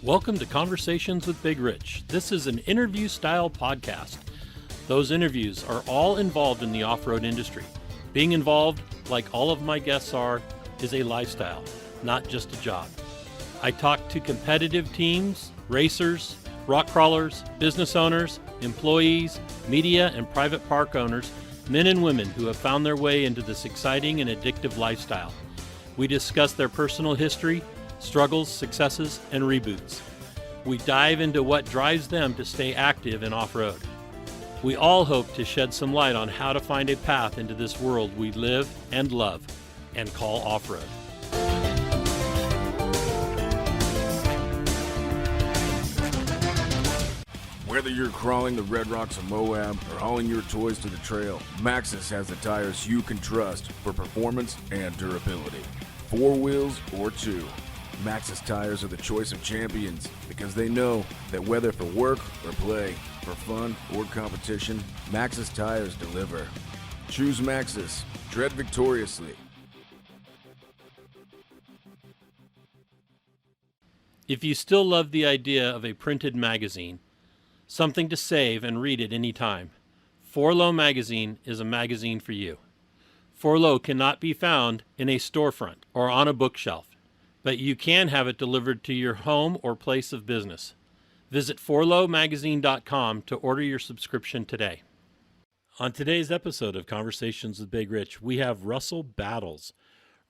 Welcome to Conversations with Big Rich. This is an interview-style podcast. Those interviews are all involved in the off-road industry. Being involved, like all of my guests are, is a lifestyle, not just a job. I talk to competitive teams, racers, rock crawlers, business owners, employees, media, and private park owners, men and women who have found their way into this exciting and addictive lifestyle. We discuss their personal history, struggles, successes, and reboots. We dive into what drives them to stay active in off-road. We all hope to shed some light on how to find a path into this world we live and love and call off-road. Whether you're crawling the Red Rocks of Moab or hauling your toys to the trail, Maxxis has the tires you can trust for performance and durability. 4 wheels or 2. Maxxis tires are the choice of champions because they know that whether for work or play, for fun or competition, Maxxis tires deliver. Choose Maxxis. Tread victoriously. If you still love the idea of a printed magazine, something to save and read at any time, 4Low Magazine is a magazine for you. 4Low cannot be found in a storefront or on a bookshelf, but you can have it delivered to your home or place of business. Visit 4lowmagazine.com to order your subscription today. On today's episode of Conversations with Big Rich, we have Russell Battles.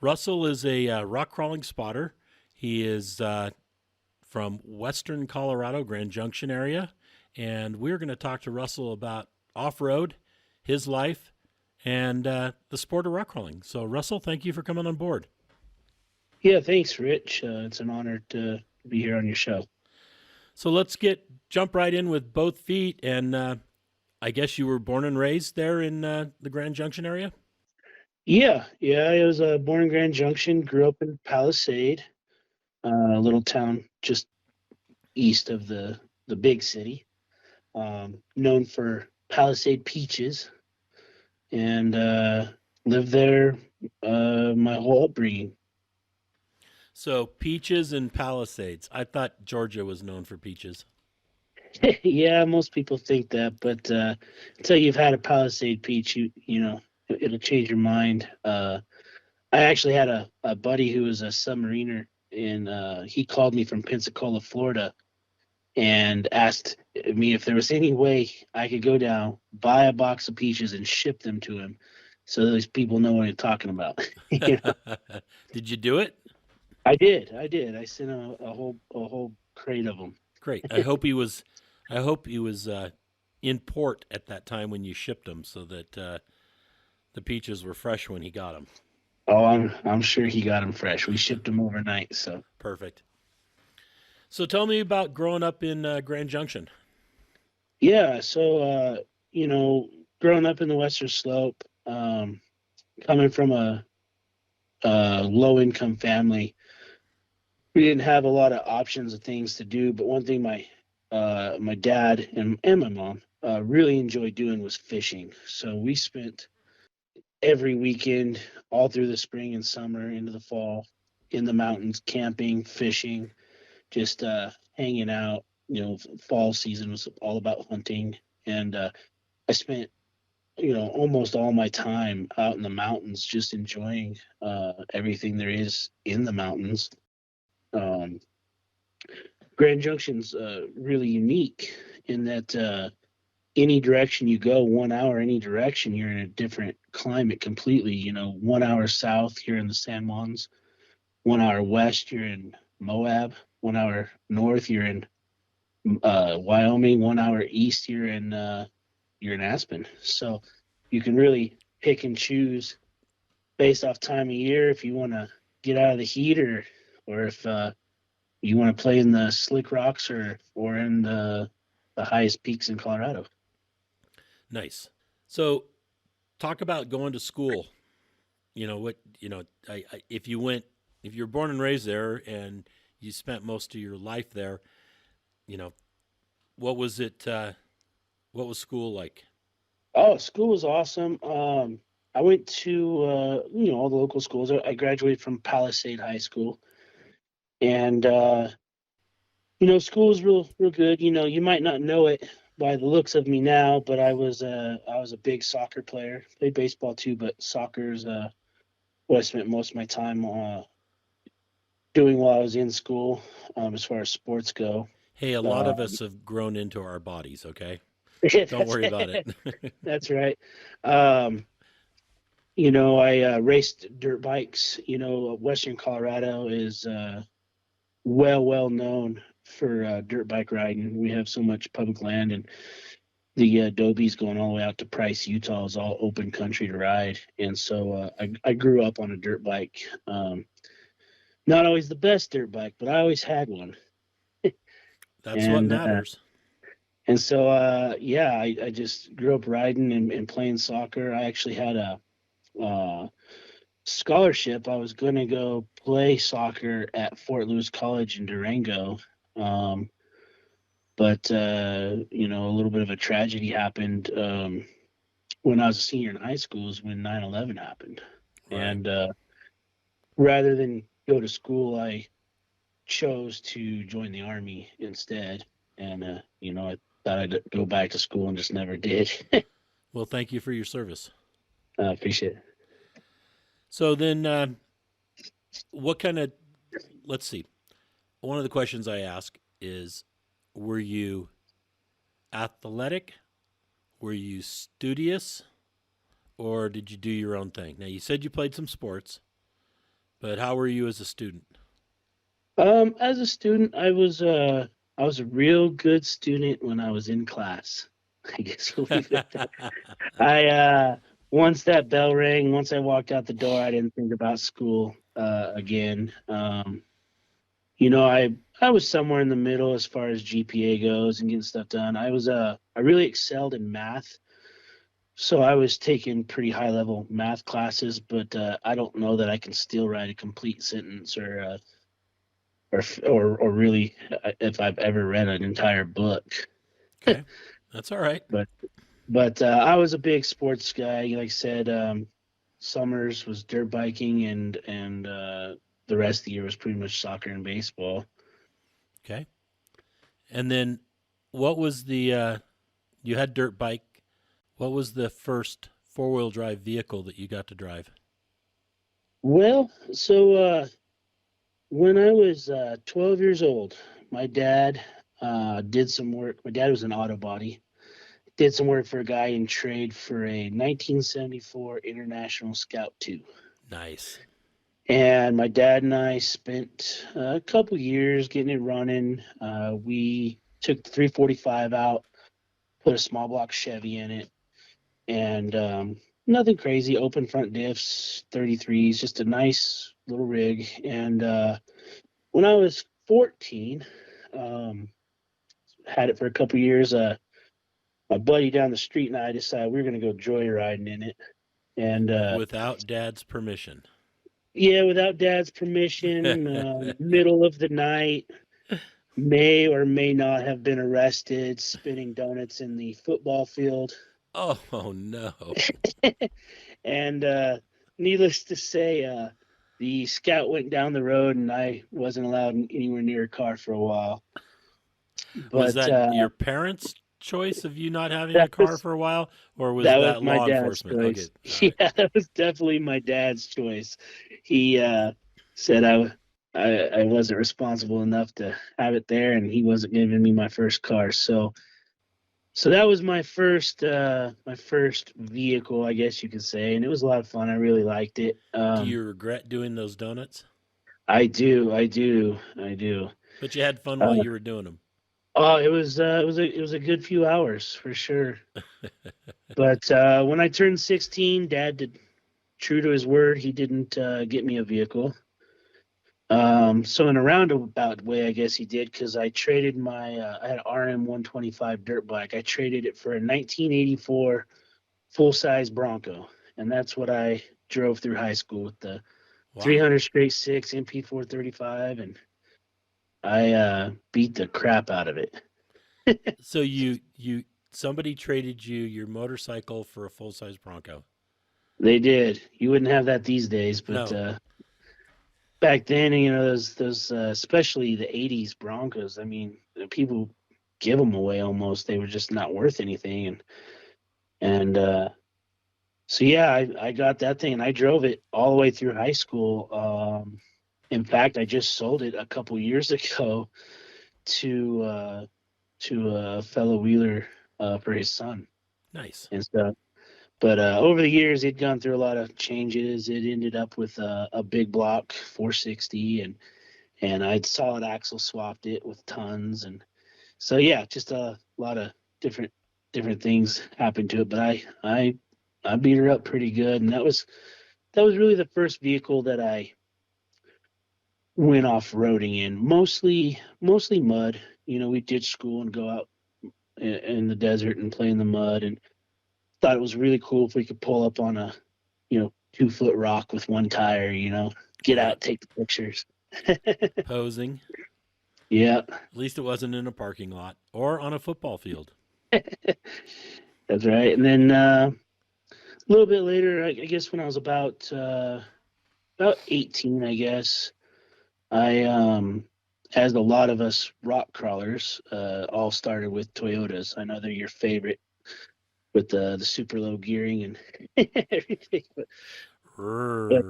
Russell is a rock crawling spotter. He is from western Colorado, Grand Junction area, and we're going to talk to Russell about off-road, his life, and the sport of rock crawling. So, Russell, thank you for coming on board. Yeah, thanks, Rich. It's an honor to be here on your show. So let's jump right in with both feet. And I guess you were born and raised there in the Grand Junction area? Yeah. I was born in Grand Junction, grew up in Palisade, a little town just east of the big city, known for Palisade peaches, and lived there my whole upbringing. So peaches and Palisades. I thought Georgia was known for peaches. Yeah, most people think that, but until you've had a Palisade peach, you know, it'll change your mind. I actually had a buddy who was a submariner, and he called me from Pensacola, Florida, and asked me if there was any way I could go down, buy a box of peaches, and ship them to him, so those people know what I'm talking about. You know? Did you do it? I did. I sent him a whole crate of them. Great. I hope he was in port at that time when you shipped them, so that the peaches were fresh when he got them. Oh, I'm sure he got them fresh. We shipped them overnight. So perfect. So tell me about growing up in Grand Junction. Yeah. So you know, growing up in the Western Slope, coming from a low income family, we didn't have a lot of options of things to do, but one thing my dad and my mom really enjoyed doing was fishing. So we spent every weekend, all through the spring and summer, into the fall, in the mountains, camping, fishing, just hanging out. You know, fall season was all about hunting, and I spent, you know, almost all my time out in the mountains, just enjoying everything there is in the mountains. Grand Junction's really unique in that any direction you go, 1 hour any direction, you're in a different climate completely. You know, 1 hour south, you're in the San Juans. 1 hour west, you're in Moab. 1 hour north, you're in Wyoming. 1 hour east, you're in Aspen. So you can really pick and choose based off time of year if you want to get out of the heat, or if you want to play in the slick rocks or in the highest peaks in Colorado. Nice. So talk about going to school. You know what, you know, if you're born and raised there and you spent most of your life there, you know, what was school like? Oh, school was awesome. I went to you know, all the local schools. I graduated from Palisade High School, and School was real good. You might not know it by the looks of me now, but I was a big soccer player. Played baseball too, but soccer's what I spent most of my time doing while I was in school, as far as sports go. Hey, a lot Uh, of us have grown into our bodies, okay? yeah, Don't worry about it. that's right. Um, I raced dirt bikes. Western Colorado is well known for dirt bike riding. We have so much public land, and the Adobe's going all the way out to Price, Utah is all open country to ride. And so I grew up on a dirt bike. Not always the best dirt bike, but I always had one. That's what And matters. yeah, I just grew up riding and playing soccer. I actually had a uh, scholarship. I was going to go play soccer at Fort Lewis College in Durango. Um, but a little bit of a tragedy happened when I was a senior in high school is when 9/11 happened. Right. And rather than go to school, I chose to join the army instead. And I thought I'd go back to school and just never did. Well, thank you for your service. Appreciate it. So then, what kind of, let's see. One of the questions I ask is, were you athletic? Were you studious? Or did you do your own thing? Now, you said you played some sports, but how were you as a student? As a student, I was a real good student when I was in class. I guess we'll leave it at that. I once that bell rang, once I walked out the door, I didn't think about school again. I was somewhere in the middle as far as GPA goes and getting stuff done. I really excelled in math, so I was taking pretty high level math classes, but I don't know that I can still write a complete sentence or really if I've ever read an entire book. Okay, that's all right. But I was a big sports guy. Like I said, summers was dirt biking, and the rest of the year was pretty much soccer and baseball. Okay. And then what was you had dirt bike. What was the first four-wheel drive vehicle that you got to drive? Well, so when I was 12 years old, my dad did some work. My dad was an auto body. Did some work for a guy in trade for a 1974 International Scout 2. Nice. And my dad and I spent a couple years getting it running. We took the 345 out, put a small block Chevy in it, and nothing crazy. Open front diffs, 33s, just a nice little rig. And when I was 14, um, had it for a couple years. My buddy down the street and I decided we were going to go joyriding in it. And Without dad's permission. yeah, without dad's permission, middle of the night, may or may not have been arrested spinning donuts in the football field. Oh no. And needless to say, the scout went down the road and I wasn't allowed anywhere near a car for a while. Was But that your parents' choice of you not having a that car was for a while, or was that was that my law dad's enforcement? Okay, choice. all right. Yeah, that was definitely my dad's choice. He said I wasn't responsible enough to have it there, and he wasn't giving me my first car. So that was my first vehicle, I guess you could say, and it was a lot of fun. I really liked it. Do you regret doing those donuts? I do. But you had fun while Uh, you were doing them. oh, it was a good few hours for sure. But when I turned 16, Dad did true to his word. He didn't get me a vehicle. So in a roundabout way, I guess he did because I traded I had an RM 125 dirt bike. I traded it for a 1984 full size Bronco, and that's what I drove through high school with the Wow. 300 straight six MP 435, and I beat the crap out of it. So you somebody traded you your motorcycle for a full size Bronco. They did. You wouldn't have that these days, but No. back then, those especially the '80s Broncos. I mean, people give them away almost. They were just not worth anything, and so yeah, I got that thing and I drove it all the way through high school. In fact, I just sold it a couple years ago to a fellow wheeler for his son Nice. and stuff. But over the years, it'd gone through a lot of changes. It ended up with a big block 460, and I'd solid axle swapped it with tons, and so yeah, just a lot of different things happened to it. But I beat her up pretty good, and that was really the first vehicle that I went off roading in. Mostly mud. We ditch school and go out in the desert and play in the mud, and thought it was really cool if we could pull up on a 2-foot rock with one tire. Get Right. out, take the pictures. Posing. Yeah, At least it wasn't in a parking lot or on a football field. that's right. And then a little bit later, I guess when I was about 18, I guess I as a lot of us rock crawlers all started with Toyotas. I know they're your favorite with the super low gearing and everything. But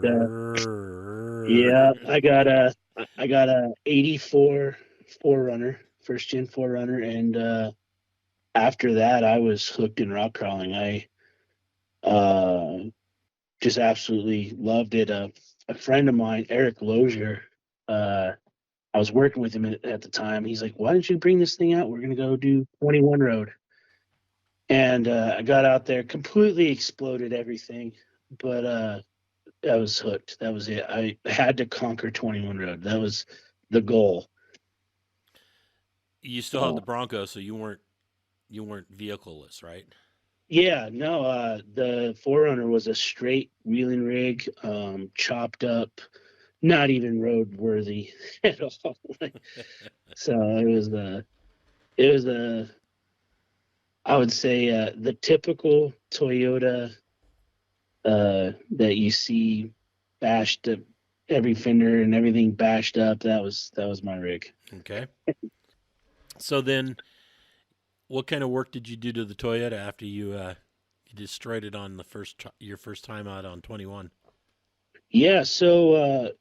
yeah, I got a '84 4Runner, first gen 4Runner, and after that I was hooked in rock crawling. I just absolutely loved it. A friend of mine, Eric Lozier, I was working with him at the time. He's like, "Why don't you bring this thing out? We're gonna go do 21 road." And I got out there, completely exploded everything, but I was hooked. That was it. I had to conquer 21 road. That was the goal. You still had the Oh, Bronco, so you weren't vehicleless, right? yeah, no, the Forerunner was a straight wheeling rig, chopped up, not even road worthy at all. So it was I would say the typical Toyota that you see bashed up, every fender and everything bashed up. That was my rig. Okay. So then, what kind of work did you do to the Toyota after you destroyed it on your first time out on 21? Yeah, so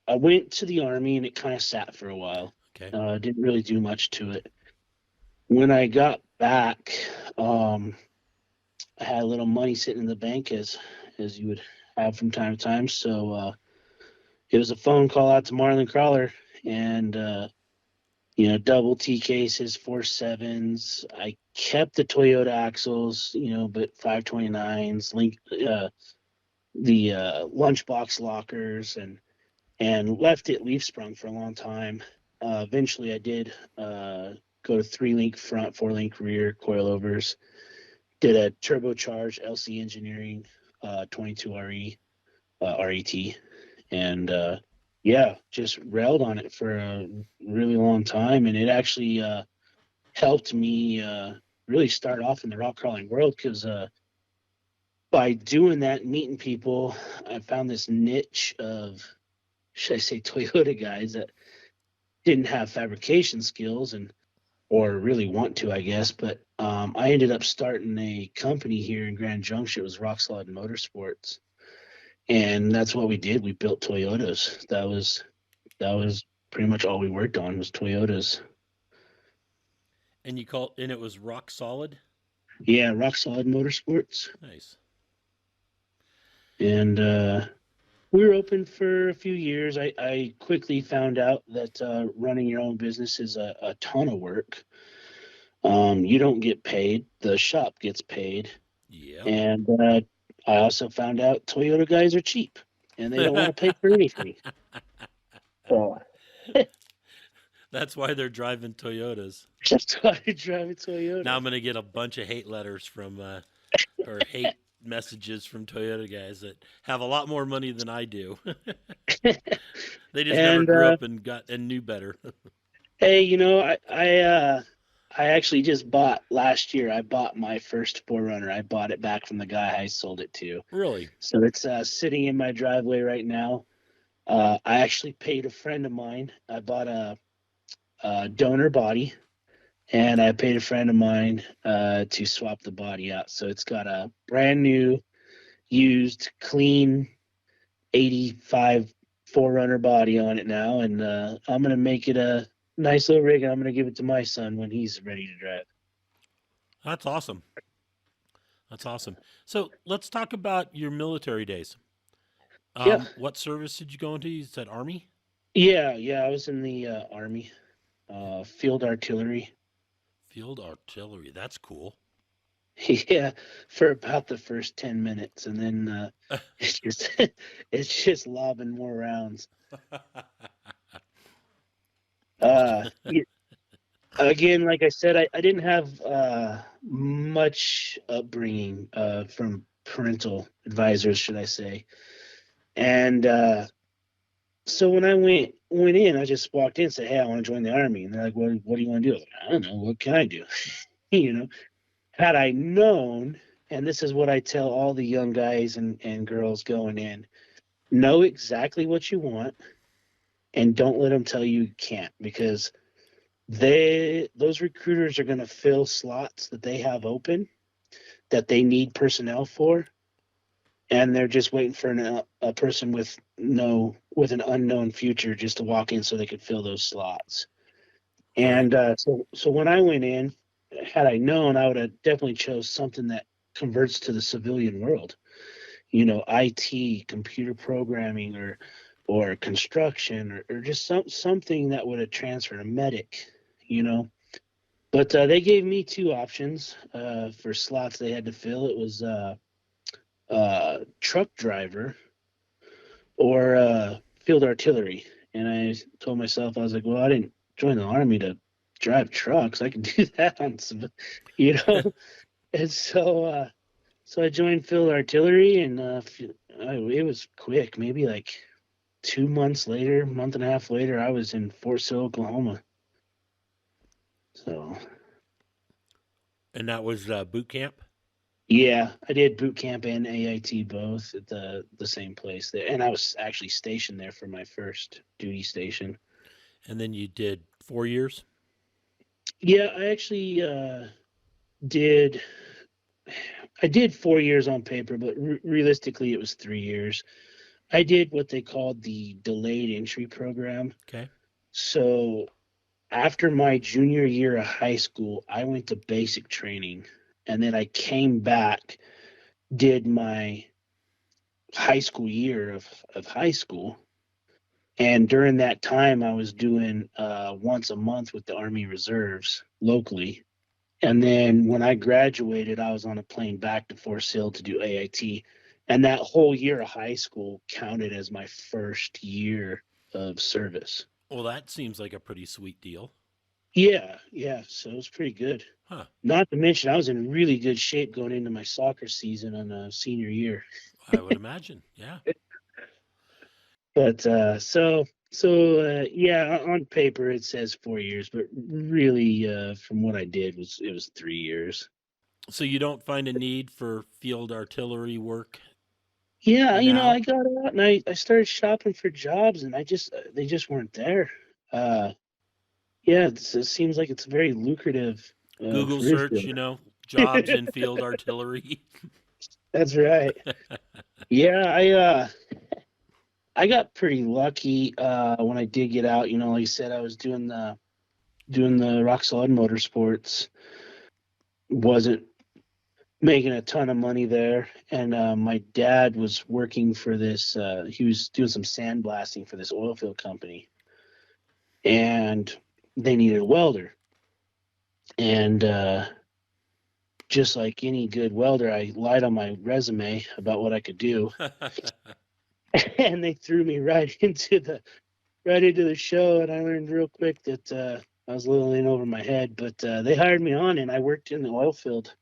I went to the army and it kind of sat for a while. Okay. Didn't really do much to it. When I got back, um, I had a little money sitting in the bank as you would have from time to time. So it was a phone call out to Marlin Crawler, and double T cases, 4.7s. I kept the Toyota axles, but 529s, the lunchbox lockers, and left it leaf sprung for a long time. Eventually, I did go to 3-link front, 4-link rear coilovers. Did a turbocharged LC Engineering 22RE RET, and yeah, just railed on it for a really long time, and it actually helped me really start off in the rock crawling world because by doing that, meeting people, I found this niche of, should I say, Toyota guys that didn't have fabrication skills or really want to, I guess. But I ended up starting a company here in Grand Junction. It was Rock Solid Motorsports, and that's what we did. We built Toyotas. That was pretty much all we worked on was Toyotas. And it was rock solid. Yeah, Rock Solid Motorsports, Nice. and we were open for a few years. I quickly found out that running your own business is a ton of work. You don't get paid; the shop gets paid, Yep. and I also found out Toyota guys are cheap and they don't want to pay for anything. So That's why they're driving Toyotas. that's why I drive a Now Toyota. I'm gonna get a bunch of hate letters or hate messages from Toyota guys that have a lot more money than I do. They just never And grew up and knew better. hey, I actually just bought last year. I bought my first Forerunner. I bought it back from the guy I sold it to. Really? So it's sitting in my driveway right now. I actually paid a friend of mine. I bought a donor body, and I paid a friend of mine to swap the body out. So it's got a brand new, used, clean 85 Forerunner body on it now, and I'm gonna make it a nice little rig, and I'm gonna give it to my son when he's ready to drive. That's awesome. That's awesome. So let's talk about your military days. Yeah, What service did you go into? You said Army? yeah. I was in the Army, field artillery. Field artillery. That's cool. Yeah, for about the first 10 minutes, and then it's just it's just lobbing more rounds. Yeah, again, like I said, I didn't have much upbringing from parental advisors, should I say. And so when I went in, I just walked in and said, "Hey, I want to join the Army." And they're like, "What do you want to do?" I was like, "I don't know. What can I do?" you know, had I known, and this is what I tell all the young guys and girls going in: know exactly what you want, and don't let them tell you can't, because those recruiters are going to fill slots that they have open that they need personnel for, and they're just waiting for a person with an unknown future just to walk in so they could fill those slots. Right. And so when I went in, had I known, I would have definitely chose something that converts to the civilian world. IT, computer programming, or construction, or just something that would have transferred, a medic. You know, but they gave me two options for slots they had to fill. It was truck driver or field artillery. And I told myself, I was like, well, I didn't join the Army to drive trucks. I can do that on some, you know. And so I joined field artillery, and it was quick. Maybe like 2 months later, month and a half later, I was in Fort Sill, Oklahoma. So And that was boot camp? yeah, I did boot camp and AIT both at the same place there, and I was actually stationed there for my first duty station. And then you did 4 years? Yeah, I actually did. I did 4 years on paper, but realistically, it was 3 years. I did what they called the delayed entry program. Okay. So after my junior year of high school, I went to basic training, and then I came back, did my high school year of high school. And during that time, I was doing once a month with the Army Reserves locally. And then when I graduated, I was on a plane back to Fort Sill to do AIT. And that whole year of high school counted as my first year of service. Well, that seems like a pretty sweet deal. Yeah. So it was pretty good. Huh. Not to mention, I was in really good shape going into my soccer season on senior year. I would imagine. Yeah. But yeah, on paper it says 4 years, but really, from what I did, it was 3 years. So you don't find a need for field artillery work Yeah, I now? got out and I started shopping for jobs, and they just weren't there. Uh, yeah, it seems like it's a very lucrative Google career search, field. jobs in field artillery. That's right. Yeah, I got pretty lucky when I did get out. Like I said, I was doing the rock solid motorsports. Wasn't making a ton of money there, and my dad was working for this. He was doing some sandblasting for this oil field company, and they needed a welder. And just like any good welder, I lied on my resume about what I could do, and they threw me right into the show. And I learned real quick that I was a little in over my head, but they hired me on, and I worked in the oil field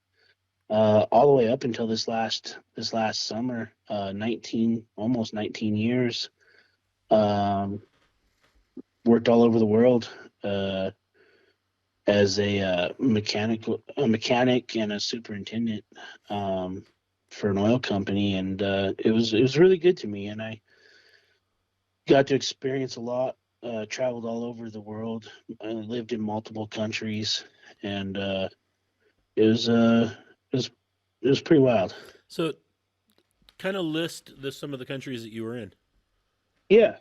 all the way up until this last summer. 19 almost 19 years. Worked all over the world as a mechanic and a superintendent for an oil company, and it was really good to me. And I got to experience a lot. Traveled all over the world. I lived in multiple countries, and it was it was it was pretty wild. So, kind of list some of the countries that you were in. Yeah.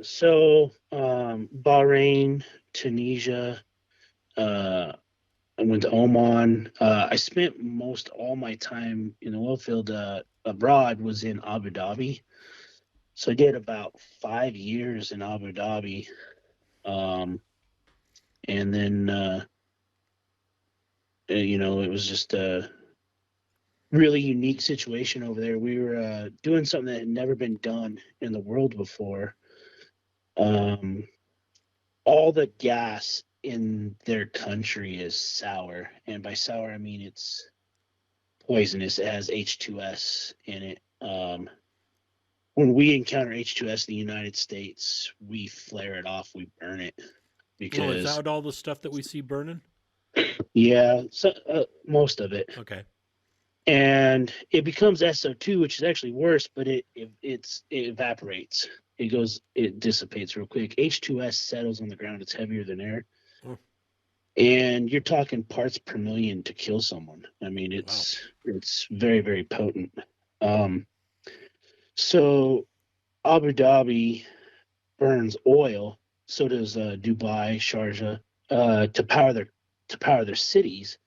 So Bahrain, Tunisia. Uh, I went to Oman. I spent most all my time in the oil field abroad was in Abu Dhabi. So I did about 5 years in Abu Dhabi. Um, and then, it was just a really unique situation over there. We were doing something that had never been done in the world before. Um, all the gas in their country is sour. And by sour, I mean it's poisonous. It has H2S in it. When we encounter H2S in the United States, we flare it off, we burn it Oh, is because, that all the stuff that we see burning? yeah, so, most of it. Okay. And it becomes SO2, which is actually worse, but it evaporates. It dissipates real quick. H2S settles on the ground. It's heavier than air. Oh. And you're talking parts per million to kill someone. I mean, Wow. it's very, very potent. So Abu Dhabi burns oil. So does Dubai, Sharjah, to power their cities.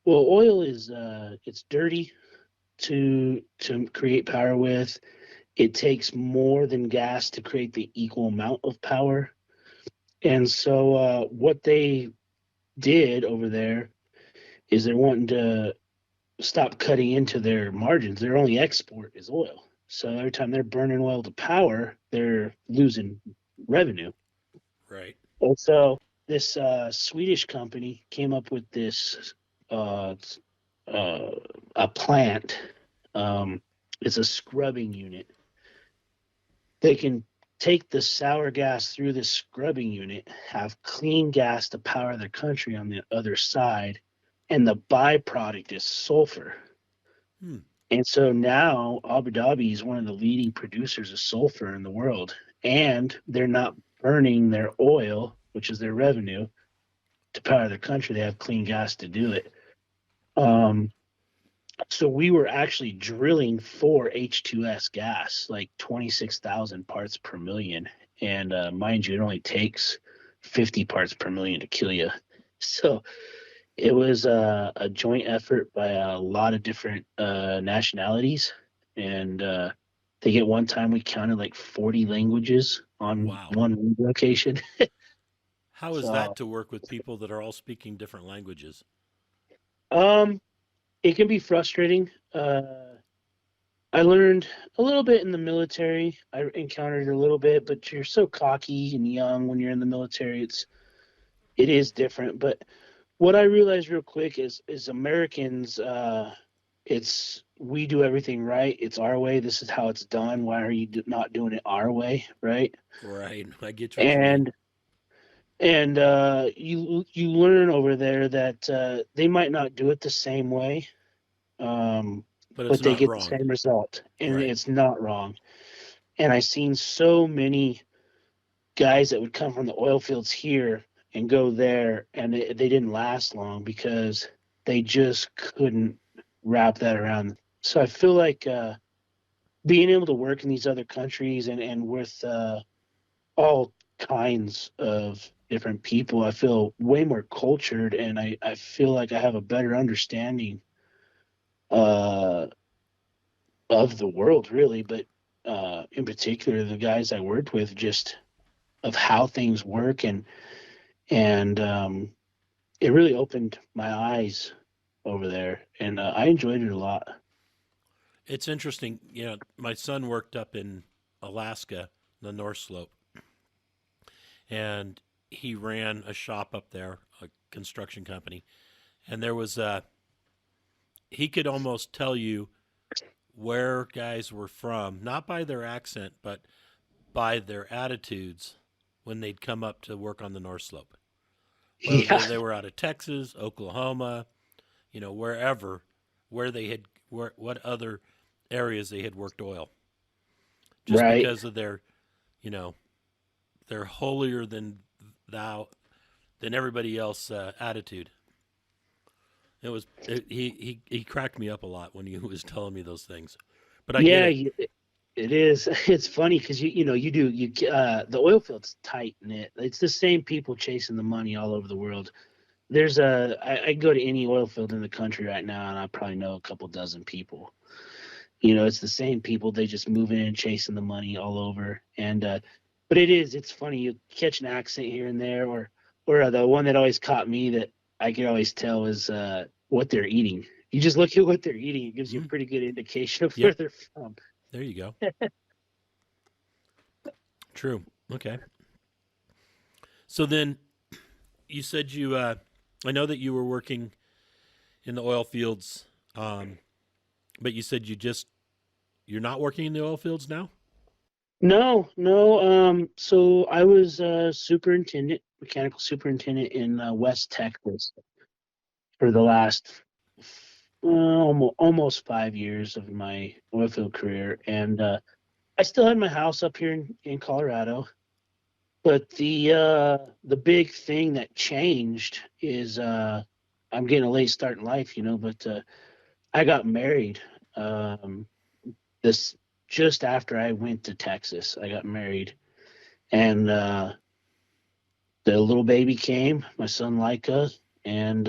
Well, oil is it's dirty to create power with. It takes more than gas to create the equal amount of power. And so what they did over there is they're wanting to stop cutting into their margins. Their only export is oil. So every time they're burning oil to power, they're losing revenue. Right. And so this Swedish company came up with this a plant. It's a scrubbing unit. They can take the sour gas through this scrubbing unit, have clean gas to power their country on the other side, and the byproduct is sulfur. Hmm. And so now Abu Dhabi is one of the leading producers of sulfur in the world, and they're not burning their oil, which is their revenue, to power their country. They have clean gas to do it. So we were actually drilling for H2S gas, like 26,000 parts per million. And mind you, it only takes 50 parts per million to kill you. So it was a joint effort by a lot of different nationalities. And I think at one time we counted like 40 languages on Wow. one location. How is So, that to work with people that are all speaking different languages? it can be frustrating. I learned a little bit in the military. I encountered a little bit, but you're so cocky and young when you're in the military. It is different. But what I realized real quick is Americans, we do everything right. It's our way. This is how it's done. Why are you not doing it our way, right? Right. I get what you mean. And you learn over there that they might not do it the same way, But it's but they not get the wrong. same result, and Right. it's not wrong. And I've seen so many guys that would come from the oil fields here and go there, and they didn't last long because they just couldn't wrap that around. So I feel like being able to work in these other countries and with all kinds of different people, I feel way more cultured, and I feel like I have a better understanding uh, of the world, really, but in particular, the guys I worked with, just of how things work, and it really opened my eyes over there, and I enjoyed it a lot. It's interesting. My son worked up in Alaska, the North Slope, and he ran a shop up there, a construction company. And he could almost tell you where guys were from, not by their accent, but by their attitudes when they'd come up to work on the North Slope. Whether Yeah, they were out of Texas, Oklahoma, wherever, what other areas they had worked oil. Just right. because of their you know, they're holier than thou than everybody else attitude. He cracked me up a lot when he was telling me those things, but I get Yeah, it. it is. It's funny because the oil field's tight knit. It's the same people chasing the money all over the world. I go to any oil field in the country right now, and I probably know a couple dozen people. It's the same people. They just moving in, chasing the money all over. But it's funny. You catch an accent here and there, or the one that always caught me that I could always tell is what they're eating. You just look at what they're eating; it gives you a Mm, pretty good indication of where yep, they're from. there you go. True. Okay. So then you said I know that you were working in the oil fields, but you said you're not working in the oil fields now. No, no. So I was mechanical superintendent in West Texas for the last almost 5 years of my oil field career, and I still had my house up here in Colorado. But the big thing that changed is I'm getting a late start in life, but I got married. Um, this just after I went to Texas, I got married, and the little baby came, my son Leica, and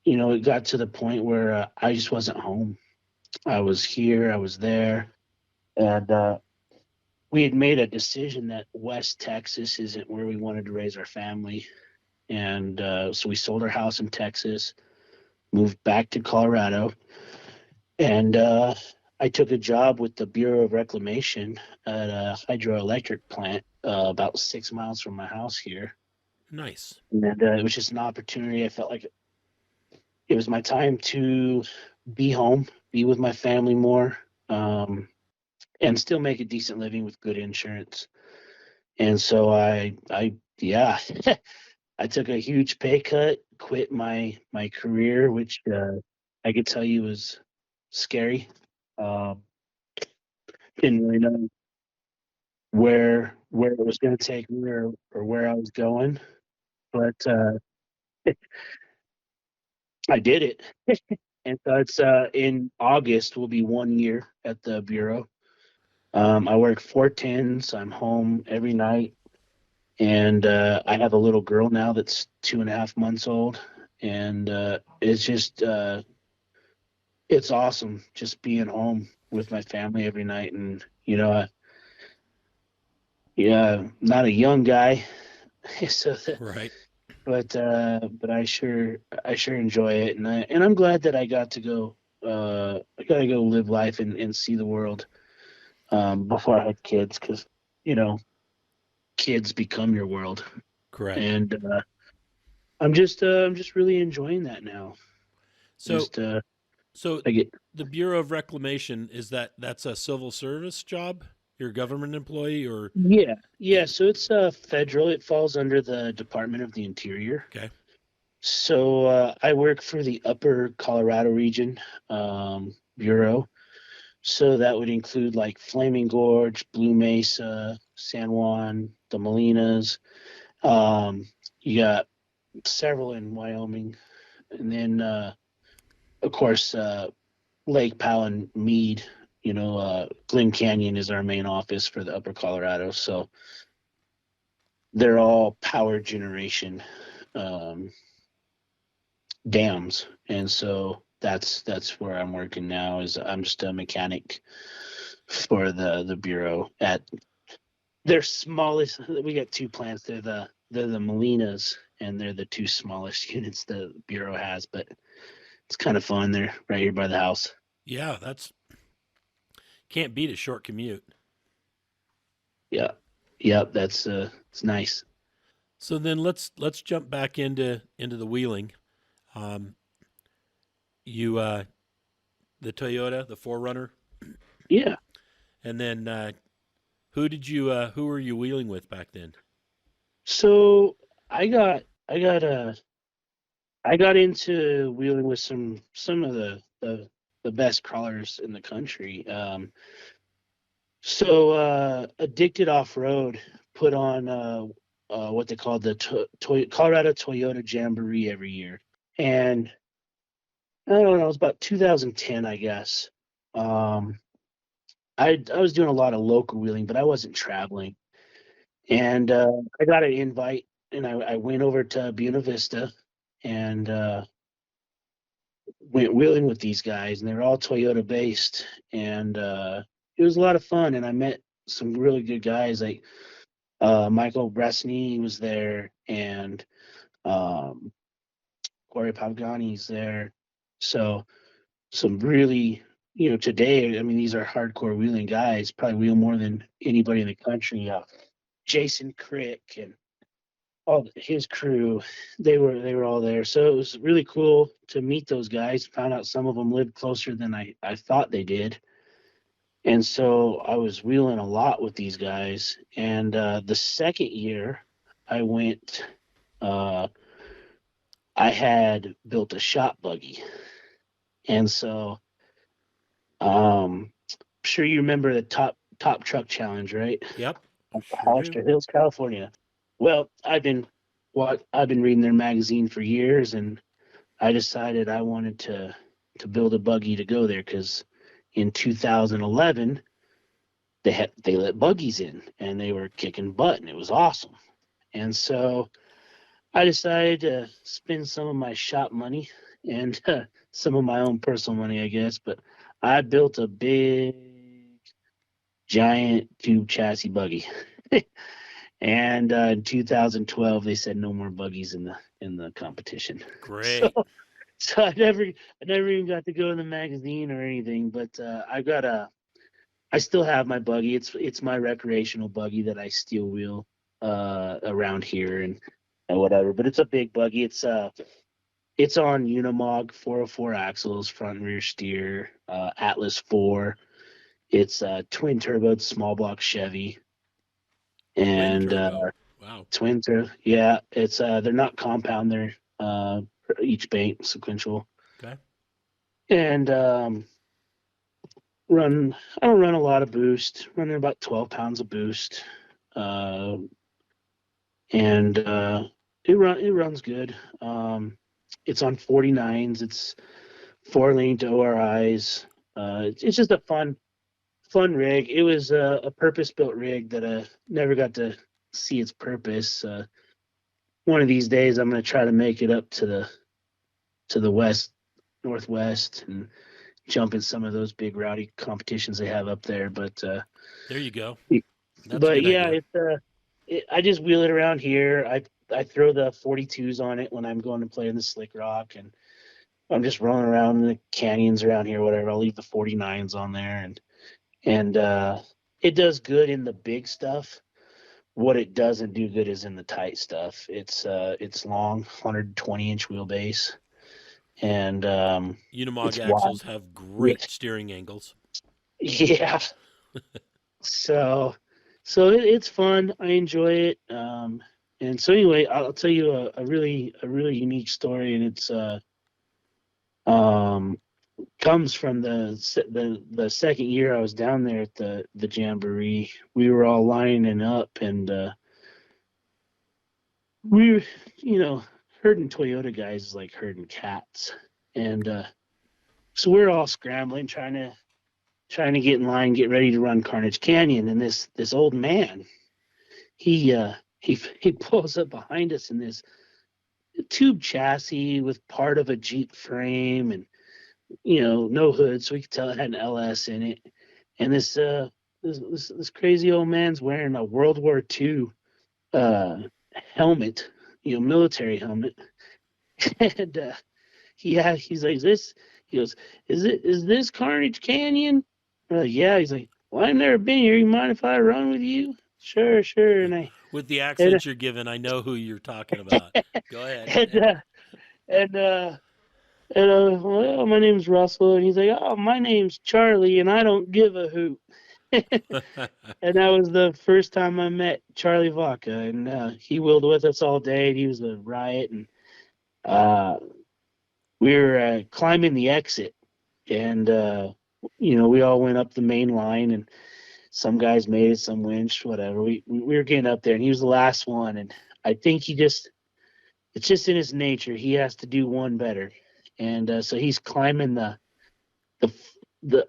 it got to the point where I just wasn't home. I was here, I was there, and we had made a decision that West Texas isn't where we wanted to raise our family, and so we sold our house in Texas, moved back to Colorado, and I took a job with the Bureau of Reclamation at a hydroelectric plant about 6 miles from my house here. Nice. And it was just an opportunity. I felt like it was my time to be home, be with my family more, um, and still make a decent living with good insurance. And so yeah, I took a huge pay cut, quit my career, which I could tell you was scary. Um, didn't really know where it was going to take me or where I was going, but I did it. And so it's in August will be 1 year at the bureau. I work 4 10s. I'm home every night, and I have a little girl now that's 2.5 months old, and it's awesome just being home with my family every night. And yeah, not a young guy, so Right. but I sure enjoy it, and I'm glad that I got to go live life and see the world before I had kids, because you know kids become your world, Correct. and I'm just really enjoying that now. So Just so I get the Bureau of Reclamation that's a civil service job? You're a government employee or yeah. So it's federal. It falls under the Department of the Interior. okay. So I work for the Upper Colorado Region Bureau. So that would include like Flaming Gorge, Blue Mesa, San Juan, the Molinas. Um, you got several in Wyoming, and then of course Lake Powell and Mead. Glen Canyon is our main office for the Upper Colorado. So they're all power generation um, dams, and so that's where I'm working now. Is I'm just a mechanic for the bureau at their smallest. We got two plants. They're the Molinas, and they're the two smallest units the bureau has. But it's kind of fun. They're right here by the house. Yeah, that's can't beat a short commute. Yeah, yeah. It's nice. So then let's jump back into the wheeling. Um, you the Toyota, the Forerunner, Yeah. and then who were you wheeling with back then? So I got I got I got into wheeling with some of the best crawlers in the country. So Addicted Off Road put on what they call the Colorado Toyota Jamboree every year, and I don't know, it was about 2010, I guess. Um, I was doing a lot of local wheeling, but I wasn't traveling, and I got an invite, and I went over to Buena Vista, and went wheeling with these guys, and they're all Toyota based, and it was a lot of fun, and I met some really good guys like Michael Bresney was there, and um, Corey Pavgani's there. So some really, today, I mean, these are hardcore wheeling guys, probably wheel more than anybody in the country. Jason Crick and all his crew, they were all there. So it was really cool to meet those guys. Found out some of them lived closer than I thought they did. And so I was wheeling a lot with these guys. And the second year I went, uh, I had built a shop buggy. And so I'm sure you remember the top truck challenge, right? Yep, sure do. Hollister Hills, California. Well, I've been reading their magazine for years, and I decided I wanted to build a buggy to go there because in 2011 they let buggies in and they were kicking butt and it was awesome. And so I decided to spend some of my shop money and some of my own personal money, I guess. But I built a big, giant tube chassis buggy. And in 2012, they said no more buggies in the competition. So, Great. so I never even got to go in the magazine or anything. But I still have my buggy. It's my recreational buggy that I steel wheel around here and whatever. But it's a big buggy. It's on Unimog 404 axles, front and rear steer, Atlas 4. It's twin turboed small block Chevy, Twin and turbo. Wow. twin turbo. Yeah, it's they're not compound. They're each bank sequential, Okay. and run. I don't run a lot of boost. Running about 12 pounds of boost, uh, and it runs good. It's on 49s. It's 4-lane to ORIs. It's just a fun rig. It was a purpose built rig that never got to see its purpose. One of these days, I'm going to try to make it up to the west, northwest, and jump in some of those big rowdy competitions they have up there. There you go. Y- That's a but good yeah, idea. I just wheel it around here. I throw the 42s on it when I'm going to play in the slick rock, and I'm just rolling around in the canyons around here, whatever. I'll leave the 49s on there, and it does good in the big stuff. What it doesn't do good is in the tight stuff. It's long, 120-inch wheelbase, and Unimog it's wide. axles have great Yes. steering angles. Yeah. So it's fun. I enjoy it. And so anyway, I'll tell you a really unique story, and it's um comes from the second year I was down there at the jamboree. We were all lining up, and we were, herding Toyota guys is like herding cats, and so we're all scrambling, trying to get in line, get ready to run Carnage Canyon, and this old man, he pulls up behind us in this tube chassis with part of a Jeep frame, and no hood, so we could tell it had an LS in it. And this crazy old man's wearing a World War II uh, helmet, military helmet, and he's like, "This," he goes, "Is this Carnage Canyon?" We're like, "Yeah." He's like, "Well, I've never been here. You mind if I run with you?" Sure, sure. With the And accent you're given, I know who you're talking about. Go ahead. and and well, my name's Russell, and he's like, "Oh, my name's Charlie, and I don't give a hoot." And that was the first time I met Charlie Vaca, and he wheeled with us all day. And he was a riot, and uh, we were climbing the exit, and we all went up the main line, and some guys made it, some winched, whatever. We were getting up there, and he was the last one, and I think it's just in his nature. He has to do one better, and so he's climbing the the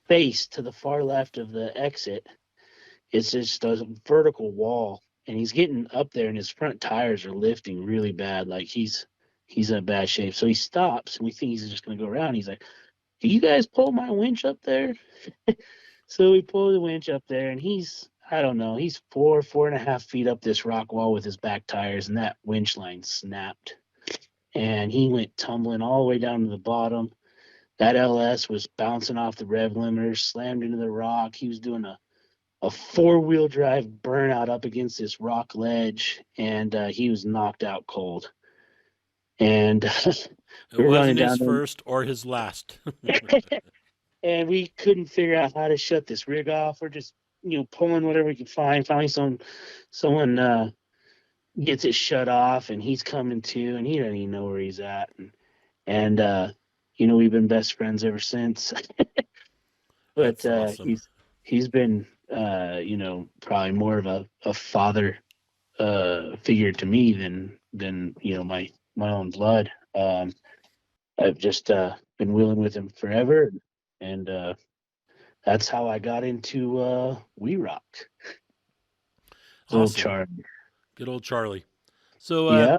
face to the far left of the exit. It's just a vertical wall, and he's getting up there, and his front tires are lifting really bad. Like he's in bad shape. So he stops, and we think he's just gonna go around. He's like, "Can you guys pull my winch up there?" So we pull the winch up there, and I don't know, he's 4.5 feet up this rock wall with his back tires, and that winch line snapped. And he went tumbling all the way down to the bottom. That LS was bouncing off the rev limiter, slammed into the rock. He was doing a 4-wheel drive burnout up against this rock ledge, and he was knocked out cold. And It we were running wasn't his down first or his last. there, and we couldn't figure out how to shut this rig off. We're just pulling whatever we could find. Finally, someone gets it shut off, and he's coming to, and he doesn't even know where he's at. And we've been best friends ever since. But That's awesome. he's been probably more of a father figure to me than my own blood. I've just been wheeling with him forever, and that's how I got into We Rock. Little Awesome. Charlie. Good old Charlie. So, Yeah.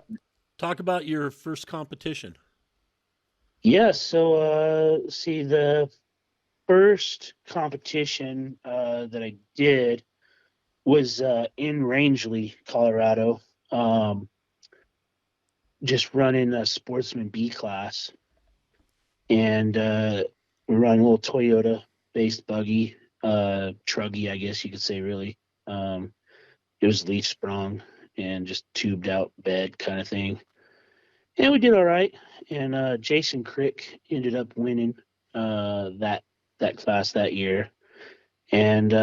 talk about your first competition. Yeah. So see, the first competition that I did was in Rangeley, Colorado. Just running a Sportsman B class, and we run a little Toyota based buggy, truggy, I guess you could say, really. It was leaf sprung and just tubed out bed kind of thing, and we did all right. And Jason Crick ended up winning that class that year. And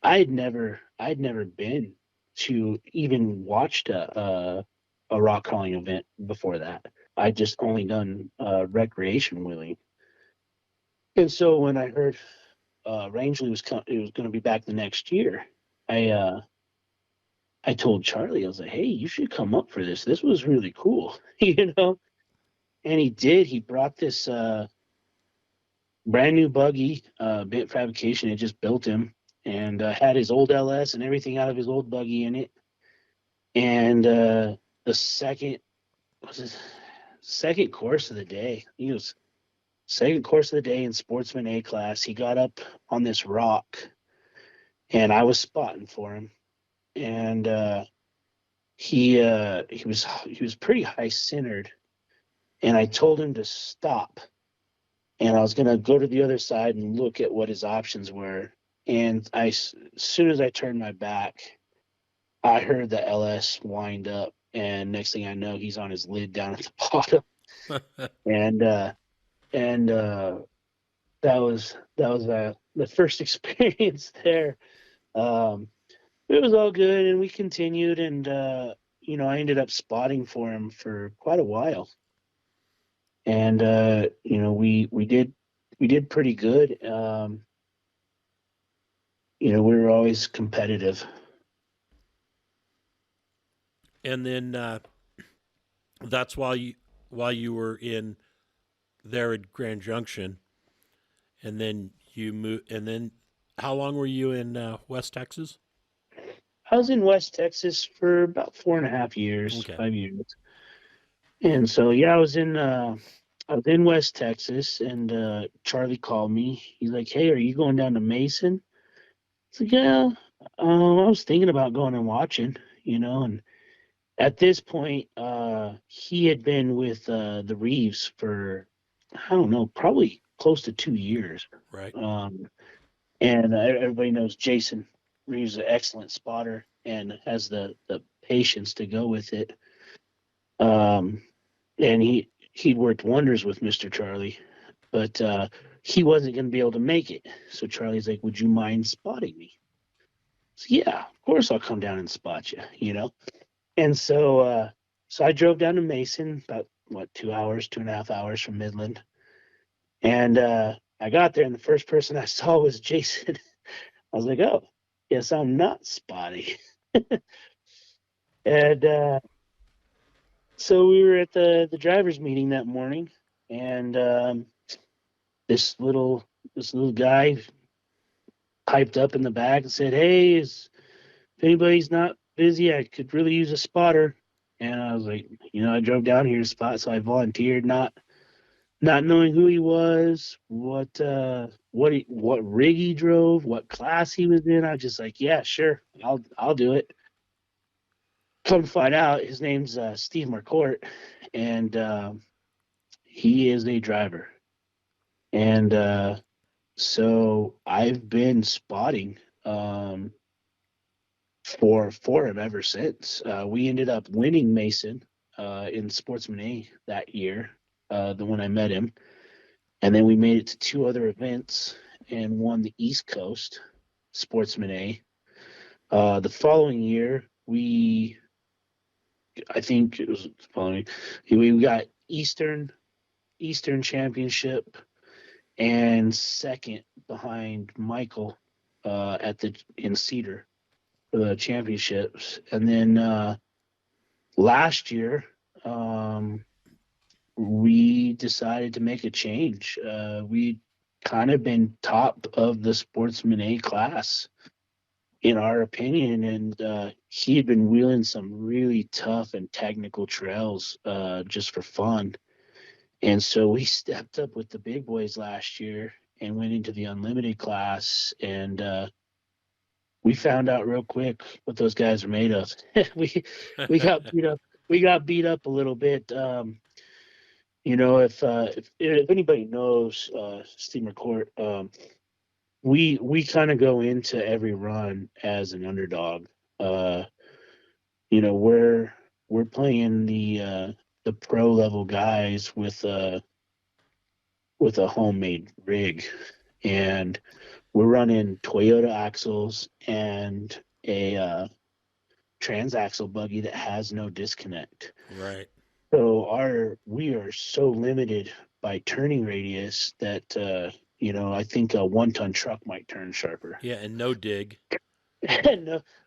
I'd never been to even watched a rock crawling event before that. I just only done recreation wheeling. And so when I heard Rangeley it was going to be back the next year, I told Charlie, I was like, "Hey, you should come up for this. This was really cool," And he did. He brought this brand new buggy, Bent Fabrication had just built him, and had his old LS and everything out of his old buggy in it. And the second course of the day, second course of the day in Sportsman A class, he got up on this rock, and I was spotting for him, and he was pretty high centered, and I told him to stop. And I was going to go to the other side and look at what his options were. And as soon as I turned my back, I heard the LS wind up. And next thing I know, he's on his lid down at the bottom. And that was the first experience there. It was all good, and we continued. And I ended up spotting for him for quite a while. And we did pretty good. We were always competitive. And then that's while you were in there at Grand Junction, and then you moved. And then how long were you in West Texas? I was in West Texas for about 4.5 years, Okay. 5 years. And so, yeah, I was in West Texas, and Charlie called me. He's like, "Hey, are you going down to Mason?" I said, "Yeah, I was thinking about going and watching, And at this point, he had been with the Reeves for, I don't know, probably close to 2 years. Right. And everybody knows Jason Reeves is an excellent spotter and has the patience to go with it. And he'd worked wonders with Mr. Charlie, but he wasn't going to be able to make it. So Charlie's like, "Would you mind spotting me?" So, yeah, of course I'll come down and spot you, And so I drove down to Mason, about 2.5 hours from Midland. And I got there, and the first person I saw was Jason. I was like, "Oh, Yes, I'm not spotting. And so we were at the drivers meeting that morning, and this little guy piped up in the back and said, "Hey, if anybody's not busy, I could really use a spotter." And I was like, I drove down here to spot, so I volunteered, not knowing who he was, what rig he drove, what class he was in. I was just like, yeah, sure, I'll do it. Come find out, his name's Steve Marcourt, and he is a driver. And so I've been spotting for him ever since. We ended up winning Mason in Sportsman A that year, the when I met him. And then we made it to 2 other events and won the East Coast Sportsman A. The following year, I think it was the following, we got Eastern Championship and second behind Michael in Cedar for the championships. And then last year, we decided to make a change. We kind of been top of the Sportsman A class, in our opinion, and he had been wheeling some really tough and technical trails just for fun. And so we stepped up with the big boys last year and went into the unlimited class, and we found out real quick what those guys are made of. we got beat up. We got beat up a little bit. If anybody knows Steve McCourt, we kind of go into every run as an underdog. We're playing the pro level guys with a homemade rig, and we're running Toyota axles and a transaxle buggy that has no disconnect. Right. So we are so limited by turning radius that I think a 1-ton truck might turn sharper. Yeah, and no dig.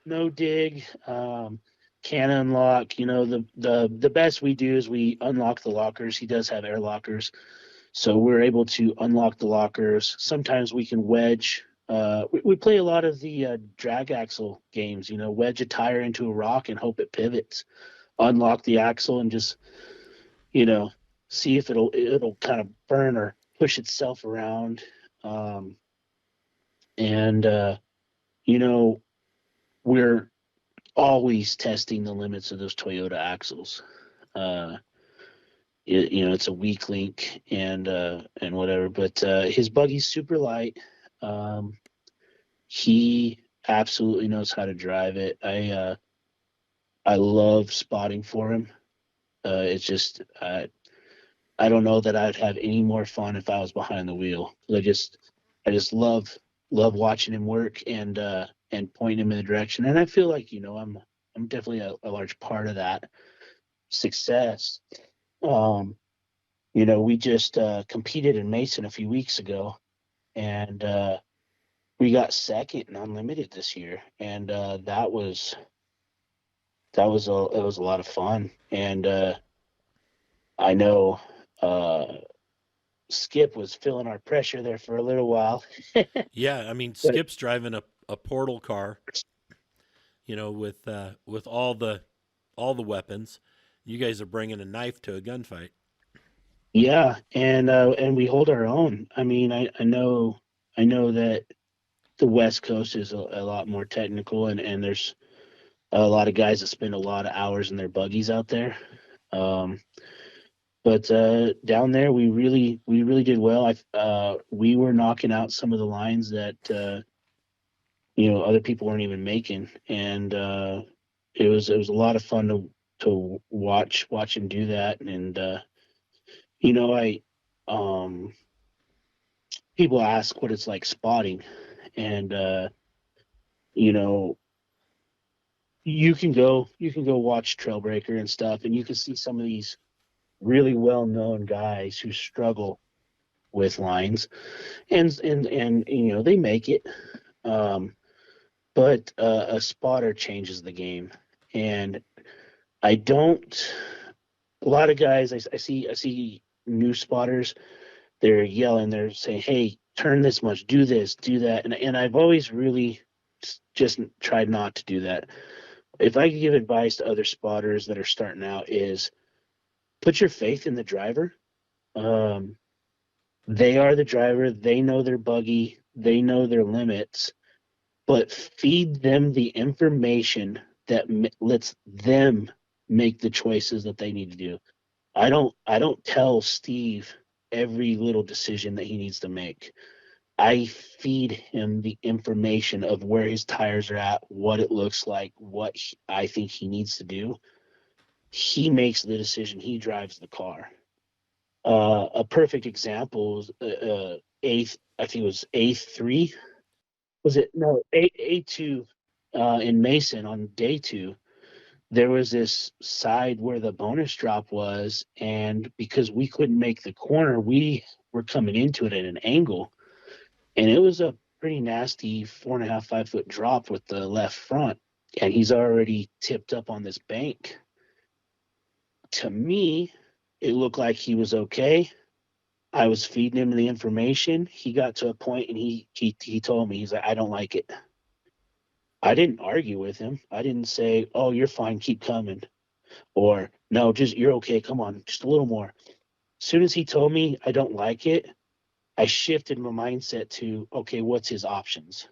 no dig. Can unlock. The best we do is we unlock the lockers. He does have air lockers, so we're able to unlock the lockers. Sometimes we can wedge. We play a lot of the drag axle games. Wedge a tire into a rock and hope it pivots. Unlock the axle and just see if it'll kind of burn or push itself around. We're always testing the limits of those Toyota axles. It's a weak link and whatever, but his buggy's super light. He absolutely knows how to drive it. I love spotting for him. It's just I don't know that I'd have any more fun if I was behind the wheel. I just love watching him work and pointing him in the direction. And I feel like I'm definitely a large part of that success. We just competed in Mason a few weeks ago, and we got second in unlimited this year, and that was a lot of fun. And I know Skip was feeling our pressure there for a little while. Yeah, I mean, Skip's driving a portal car, with all the weapons. You guys are bringing a knife to a gunfight. Yeah, and we hold our own. I mean, I know that the West Coast is a lot more technical, and there's a lot of guys that spend a lot of hours in their buggies out there. But down there, we really did well. We were knocking out some of the lines that other people weren't even making, and it was a lot of fun to watch him do that. And people ask what it's like spotting, and you can go watch Trailbreaker and stuff, and you can see some of these really well-known guys who struggle with lines, and they make it. but a spotter changes the game. And I don't. A lot of guys I see new spotters. They're yelling. They're saying, "Hey, turn this much, do this, do that," and I've always really just tried not to do that. If I could give advice to other spotters that are starting out, is put your faith in the driver. Um, they are the driver. They know their buggy. They know their limits. But feed them the information that lets them make the choices that they need to do. I don't tell Steve every little decision that he needs to make. I feed him the information of where his tires are at, what it looks like, what I think he needs to do. He makes the decision. He drives the car. A perfect example is I think it was A3. Was it no A2 in Mason on day two? There was this side where the bonus drop was, and because we couldn't make the corner, we were coming into it at an angle, and it was a pretty nasty 4.5, 5 foot drop with the left front, and he's already tipped up on this bank. To me, it looked like he was okay. I was feeding him the information. He got to a point and he told me, he's like, I don't like it. I didn't argue with him. I didn't say, "Oh, you're fine, keep coming," or "No, just you're okay, come on, just a little more." As soon as he told me I don't like it, I shifted my mindset to, okay, what's his options?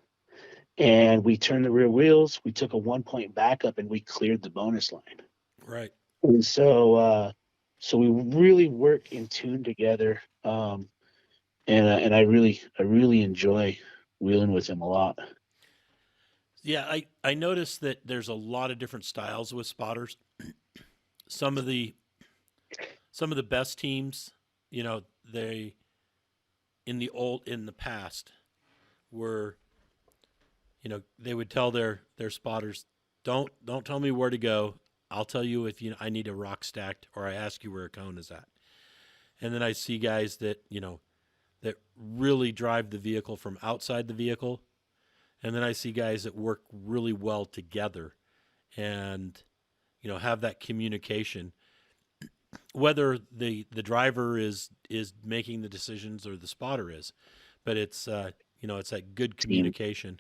And we turned the rear wheels, we took a 1 point backup, and we cleared the bonus line. Right. And so we really work in tune together. And I really enjoy wheeling with him a lot. Yeah, I noticed that there's a lot of different styles with spotters. Some of the best teams, they in the past were, they would tell their spotters, don't tell me where to go. I'll tell you if I need a rock stacked or I ask you where a cone is at. And then I see guys that really drive the vehicle from outside the vehicle. And then I see guys that work really well together and, have that communication, whether the driver is making the decisions or the spotter is, but it's, it's that good communication.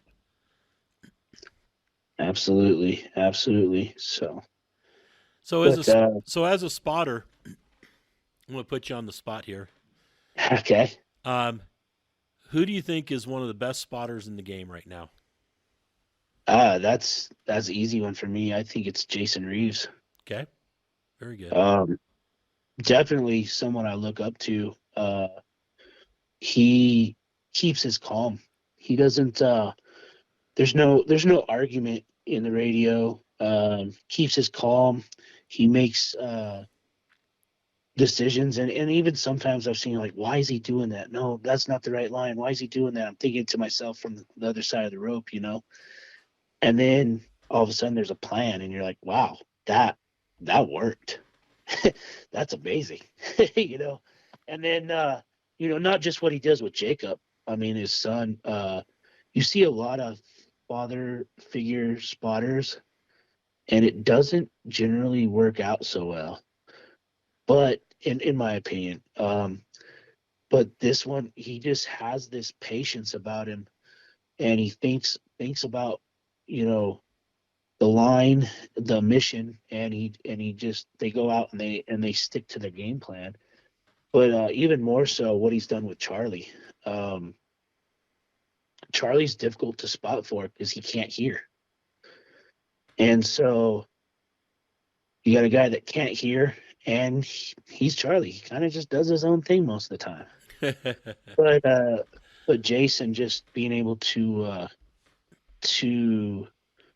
Absolutely. Absolutely. So As but a spotter, I'm going to put you on the spot here. okay. Who do you think is one of the best spotters in the game right now? That's an easy one for me. I think it's Jason Reeves. Okay, very good. Definitely someone I look up to. He keeps his calm. He doesn't. There's no argument in the radio. Keeps his calm. He makes decisions, and even sometimes I've seen, like, why is he doing that? No, that's not the right line. Why is he doing that? I'm thinking to myself from the other side of the rope, and then all of a sudden there's a plan, and you're like, wow, that worked. That's amazing. And then not just what he does with Jacob. I mean, his son. You see a lot of father figure spotters, and it doesn't generally work out so well. But in my opinion, but this one, he just has this patience about him, and he thinks about, the line, the mission, and he just, they go out and they stick to their game plan. But even more so, what he's done with Charlie. Charlie's difficult to spot for because he can't hear, and so you got a guy that can't hear, and he's Charlie. He kind of just does his own thing most of the time. But Jason just being able to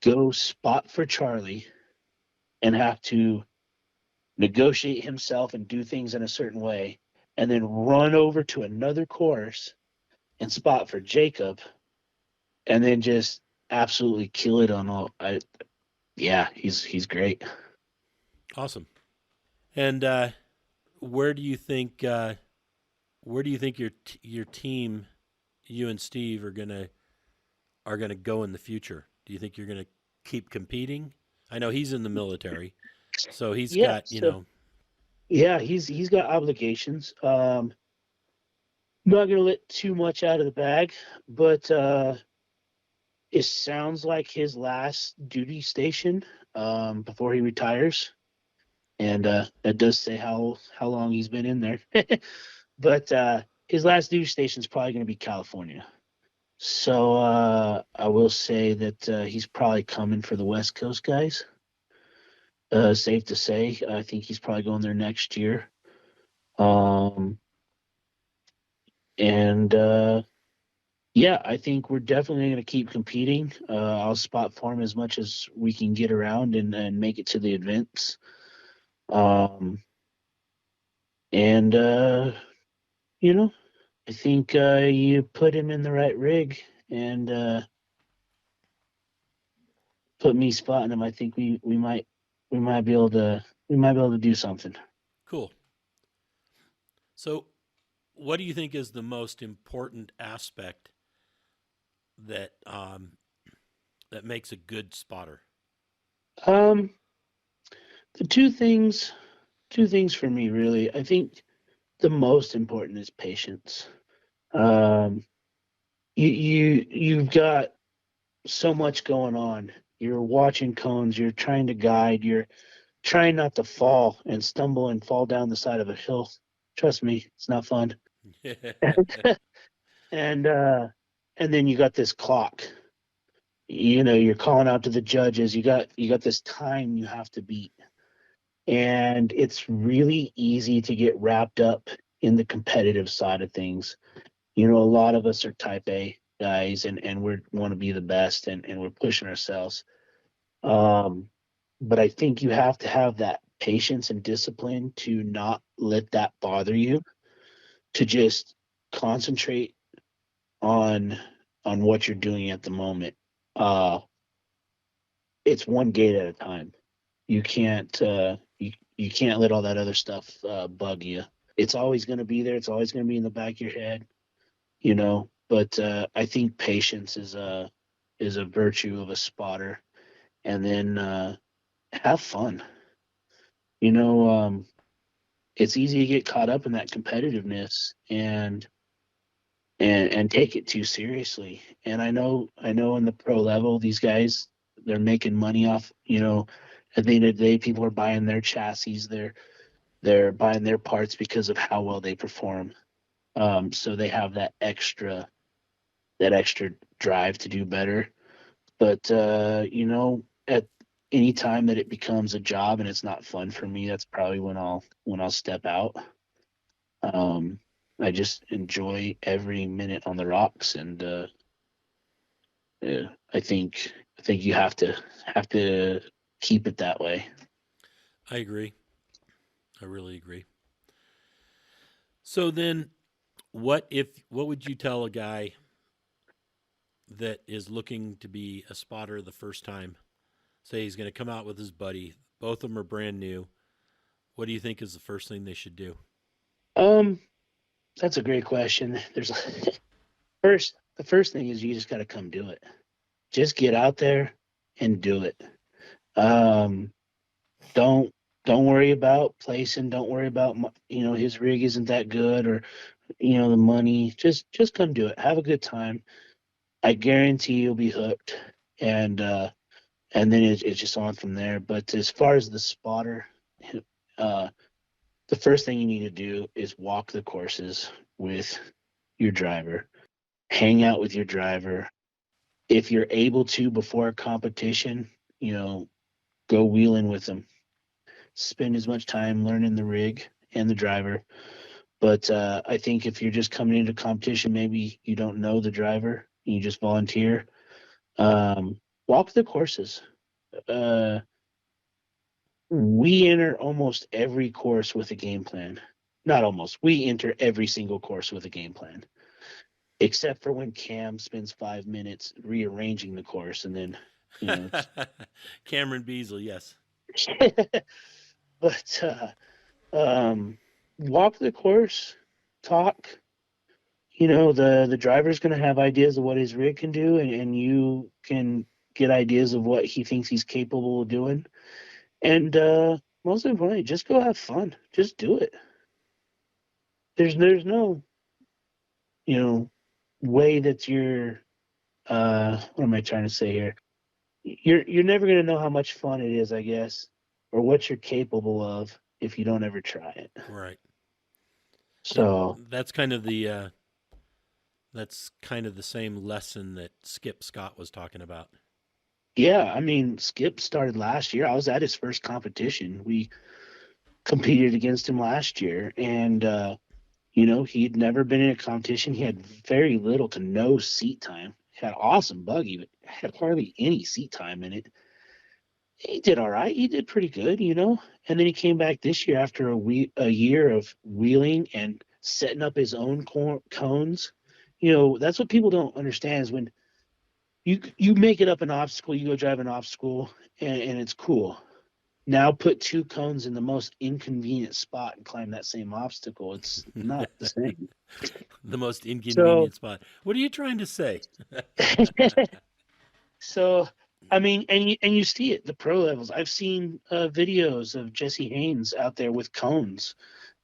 go spot for Charlie and have to negotiate himself and do things in a certain way, and then run over to another course and spot for Jacob, and then just absolutely kill it on all. He's great. Awesome. And where do you think your team, you and Steve, are gonna go in the future? Do you think you're going to keep competing? I know he's in the military, so he's Yeah, got, so yeah, he's got obligations. Not gonna let too much out of the bag, but it sounds like his last duty station before he retires, and that does say how long he's been in there. But his last duty station is probably going to be California. So I will say that he's probably coming for the West Coast guys. Safe to say, I think he's probably going there next year. Um, and yeah, I think we're definitely going to keep competing. I'll spot farm as much as we can get around and make it to the events. Um, and you know, I think you put him in the right rig and put me spotting him. I think we might be able to do something. cool. So, what do you think is the most important aspect that that makes a good spotter? Um, the two things for me really. I think the most important is patience. Um, you've got so much going on. You're watching cones. You're trying to guide. You're trying not to fall and stumble and fall down the side of a hill. Trust me, it's not fun. and and then you got this clock. You're calling out to the judges. You got this time you have to beat. And it's really easy to get wrapped up in the competitive side of things. A lot of us are type A guys and we want to be the best and we're pushing ourselves. But I think you have to have that patience and discipline to not let that bother you, to just concentrate on what you're doing at the moment. Uh, it's one gate at a time. You can't let all that other stuff bug you. It's always going to be there. It's always going to be in the back of your head, But I think patience is a virtue of a spotter, and then have fun. You know, it's easy to get caught up in that competitiveness and take it too seriously. And I know in the pro level, these guys, they're making money off. At the end of the day, people are buying their chassis, they're buying their parts because of how well they perform. So they have that extra drive to do better. But at any time that it becomes a job and it's not fun for me, that's probably when I'll step out. Um, I just enjoy every minute on the rocks, and yeah, I think you have to keep it that way. I agree. I really agree. So then, what would you tell a guy that is looking to be a spotter the first time? Say he's going to come out with his buddy. Both of them are brand new. What do you think is the first thing they should do? Um, that's a great question. There's the first thing is you just got to come do it. Just get out there and do it. Um, don't don't worry about placing. Don't worry about his rig isn't that good or the money. Just come do it. Have a good time. I guarantee you'll be hooked, and then it's just on from there. But as far as the spotter, uh, the first thing you need to do is walk the courses with your driver, hang out with your driver. If you're able to before a competition, go wheeling with them. Spend as much time learning the rig and the driver. But I think if you're just coming into competition, maybe you don't know the driver, and you just volunteer. Walk the courses. Uh, we enter almost every course with a game plan. Not almost. We enter every single course with a game plan, except for when Cam spends 5 minutes rearranging the course, and then it's Cameron Beasley, yes. but walk the course, talk. The driver's going to have ideas of what his rig can do, and you can get ideas of what he thinks he's capable of doing. And most importantly, just go have fun. Just do it. There's no, way that you're what am I trying to say here? You're never gonna know how much fun it is, I guess, or what you're capable of if you don't ever try it. Right. So That's kind of the same lesson that Skip Scott was talking about. yeah, I mean, Skip started last year. I was at his first competition. We competed against him last year, and he'd never been in a competition. He had very little to no seat time. He had awesome buggy, but had hardly any seat time in it. He did all right. He did pretty good, And then he came back this year after a year of wheeling and setting up his own cones. That's what people don't understand is when you make it up an obstacle, you go drive an obstacle, and it's cool. Now put 2 cones in the most inconvenient spot and climb that same obstacle. It's not the same. The most So, inconvenient spot. What are you trying to say? so I mean, and you see it, the pro levels. I've seen videos of Jesse Haynes out there with cones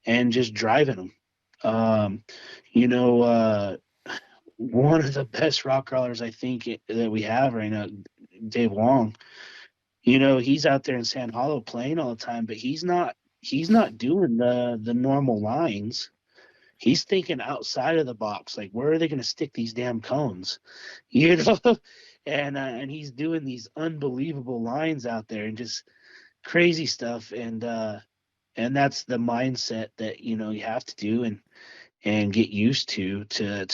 and just driving them. Um, one of the best rock crawlers I think that we have right now, Dave Wong. He's out there in Sand Hollow playing all the time, but he's not doing the normal lines. He's thinking outside of the box, like where are they going to stick these damn cones, you know? And he's doing these unbelievable lines out there and just crazy stuff, and that's the mindset that you have to do and get used to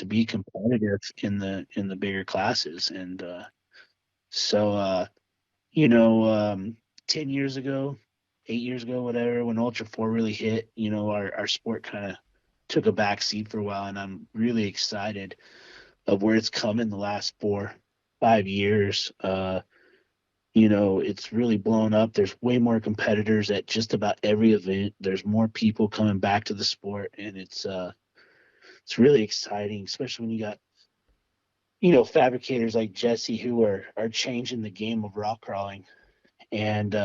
be competitive in the bigger classes. And so 10 years ago, 8 years ago, whatever, when Ultra 4 really hit, our sport kind of took a back seat for a while, and I'm really excited of where it's come in the last 4-5 years. It's really blown up. There's way more competitors at just about every event. There's more people coming back to the sport, and it's really exciting, especially when you got fabricators like Jesse who are changing the game of rock crawling, and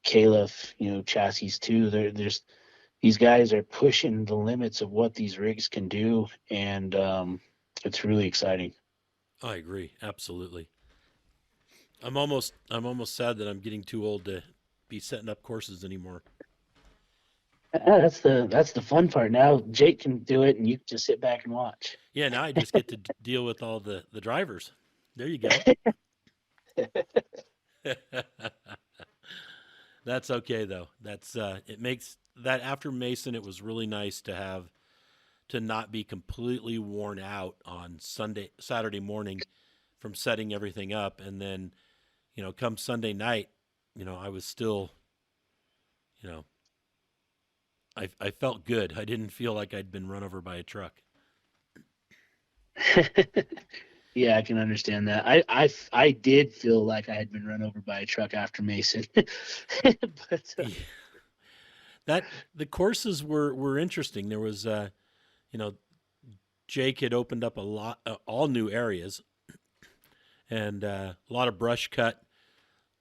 Caliph, chassis too. There's these guys are pushing the limits of what these rigs can do, and it's really exciting. I agree, absolutely. I'm almost sad that I'm getting too old to be setting up courses anymore. That's the fun part. Now Jake can do it, and you can just sit back and watch. Yeah, now I just get to deal with all the drivers. There you go. That's okay though. That's it makes that after Mason it was really nice to not be completely worn out on Saturday morning from setting everything up, and then come Sunday night, I was still, you know, I felt good. I didn't feel like I'd been run over by a truck. Yeah, I can understand that. I did feel like I had been run over by a truck after Mason, but Yeah. That the courses were interesting. There was, Jake had opened up a lot, all new areas, and a lot of brush cut.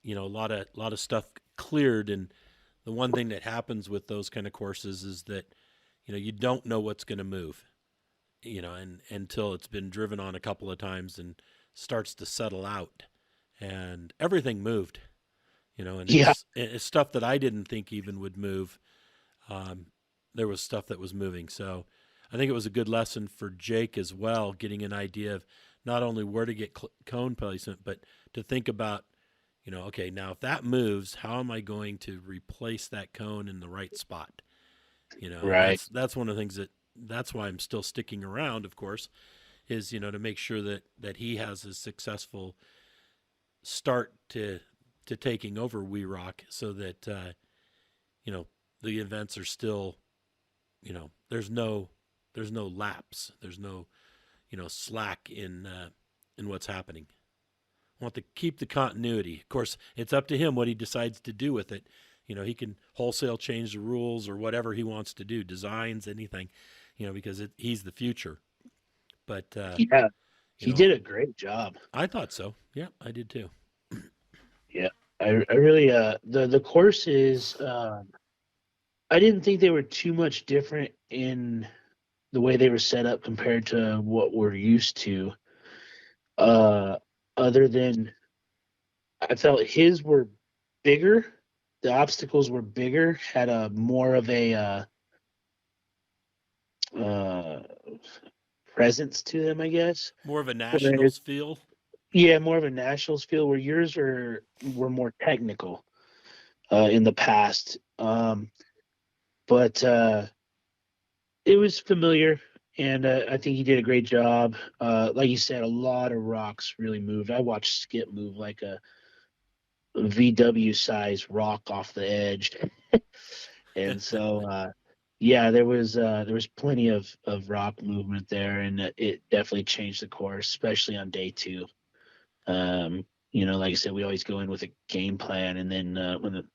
A lot of stuff cleared. And the one thing that happens with those kind of courses is that you don't know what's going to move. And until it's been driven on a couple of times and starts to settle out, and everything moved. And yeah, it's stuff that I didn't think even would move. There was stuff that was moving. So I think it was a good lesson for Jake as well, getting an idea of not only where to get cone placement, but to think about, okay, now if that moves, how am I going to replace that cone in the right spot? right. That's one of the things that's why I'm still sticking around, of course, is, to make sure that he has a successful start to taking over We Rock, so that, the events are still, there's no lapse. There's no, slack in what's happening. I want to keep the continuity. Of course, it's up to him what he decides to do with it. He can wholesale change the rules or whatever he wants to do, designs, anything, because he's the future. But, Yeah, He did a great job. I thought so. Yeah, I did too. Yeah, I really the courses. I didn't think they were too much different in the way they were set up compared to what we're used to. Uh, Other than I felt his were bigger. The obstacles were bigger, had a more of a uh, presence to them, I guess. More of a Whereas, nationals feel. yeah, more of a nationals feel. Where yours were more technical in the past, but it was familiar, and I think he did a great job. Like you said, a lot of rocks really moved. I watched Skip move like a VW size rock off the edge. And so yeah, there was plenty of rock movement there, and it definitely changed the course, especially on day two. Like I said, we always go in with a game plan, and then when the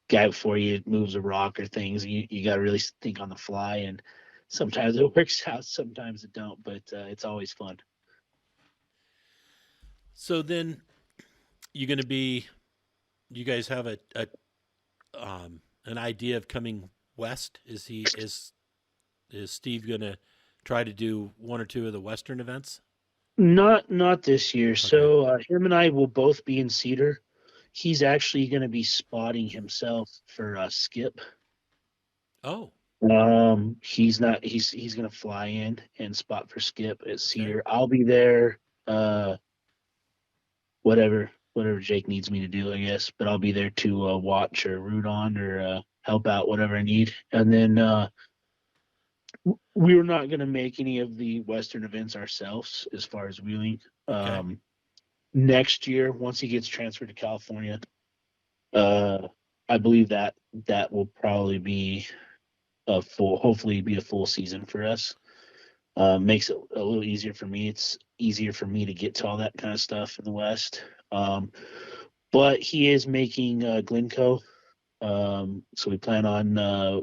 guy before you moves a rock or things, you got to really think on the fly, and sometimes it works out, sometimes it don't, but it's always fun. So then you're going to be. You guys have an idea of coming west? Is Steve going to try to do one or two of the Western events? Not this year. So him and I will both be in Cedar. He's actually going to be spotting himself for Skip. Oh, He's not. He's going to fly in and spot for Skip at Cedar. I'll be there. Whatever Jake needs me to do, I guess. But I'll be there to watch or root on or help out whatever I need. And then we were not going to make any of the Western events ourselves as far as wheeling. Next year, once he gets transferred to California, I believe that will probably be hopefully be a full season for us. Makes it a little easier for me. It's easier for me to get to all that kind of stuff in the West. But he is making Glencoe. So we plan on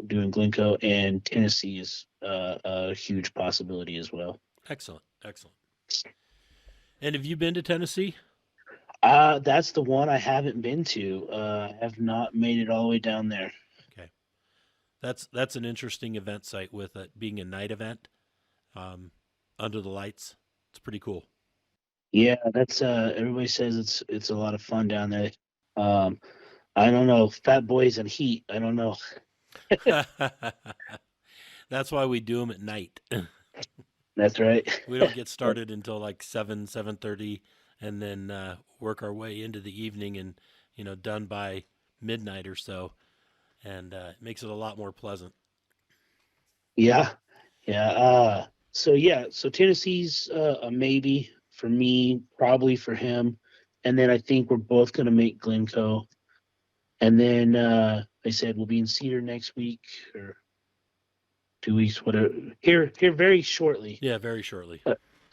doing Glencoe, and Tennessee is a huge possibility as well. excellent. And have you been to Tennessee? That's the one I haven't been to. I have not made it all the way down there. Okay, that's an interesting event site with it being a night event, under the lights. It's pretty cool. Yeah, that's everybody says it's a lot of fun down there. I don't know, fat boys and heat. I don't know. That's why we do them at night. That's right. We don't get started until like 7:30, and then work our way into the evening, and done by midnight or so, and it makes it a lot more pleasant. Yeah. So Tennessee's a maybe for me, probably for him, and then I think we're both gonna make Glencoe, and then I said we'll be in Cedar next week or 2 weeks, whatever. Here very shortly. Yeah, very shortly.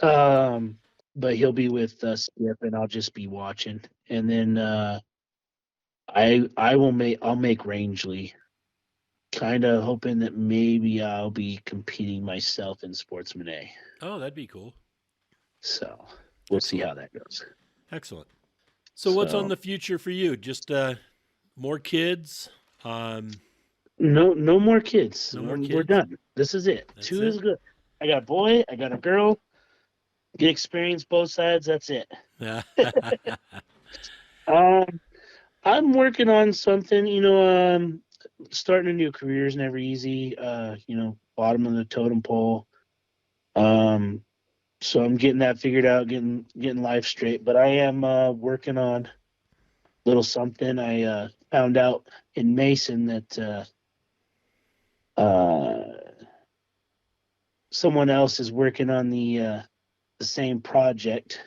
But he'll be with Skip, and I'll just be watching, and then I'll make Rangeley. Kind of hoping that maybe I'll be competing myself in Sportsman A. Oh, that'd be cool. So we'll see how that goes. Excellent. So what's on the future for you? Just more kids? No more kids. No more We're kids? done. This is it. That's 2 it? is good. I got a boy. I got a girl. Get experience both sides. That's it. I'm working on something. Starting a new career is never easy. Bottom of the totem pole. So I'm getting that figured out, getting life straight. But I am working on little something. I found out in Mason that someone else is working on the same project,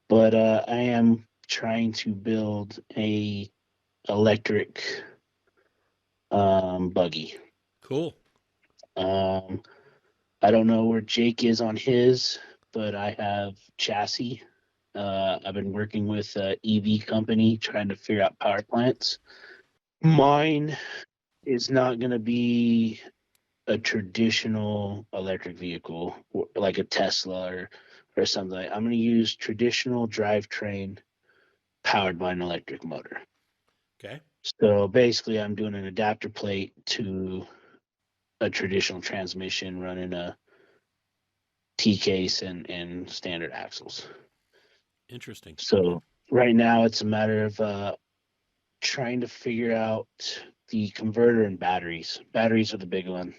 but I am trying to build a electric buggy. Cool. I don't know where Jake is on his, but I have chassis. I've been working with an EV company trying to figure out power plants. Mine is not going to be a traditional electric vehicle like a Tesla or something. I'm going to use traditional drivetrain powered by an electric motor. Okay. So basically, I'm doing an adapter plate to a traditional transmission running a T case and standard axles. Interesting. So right now, it's a matter of trying to figure out the converter and batteries. Batteries are the big one.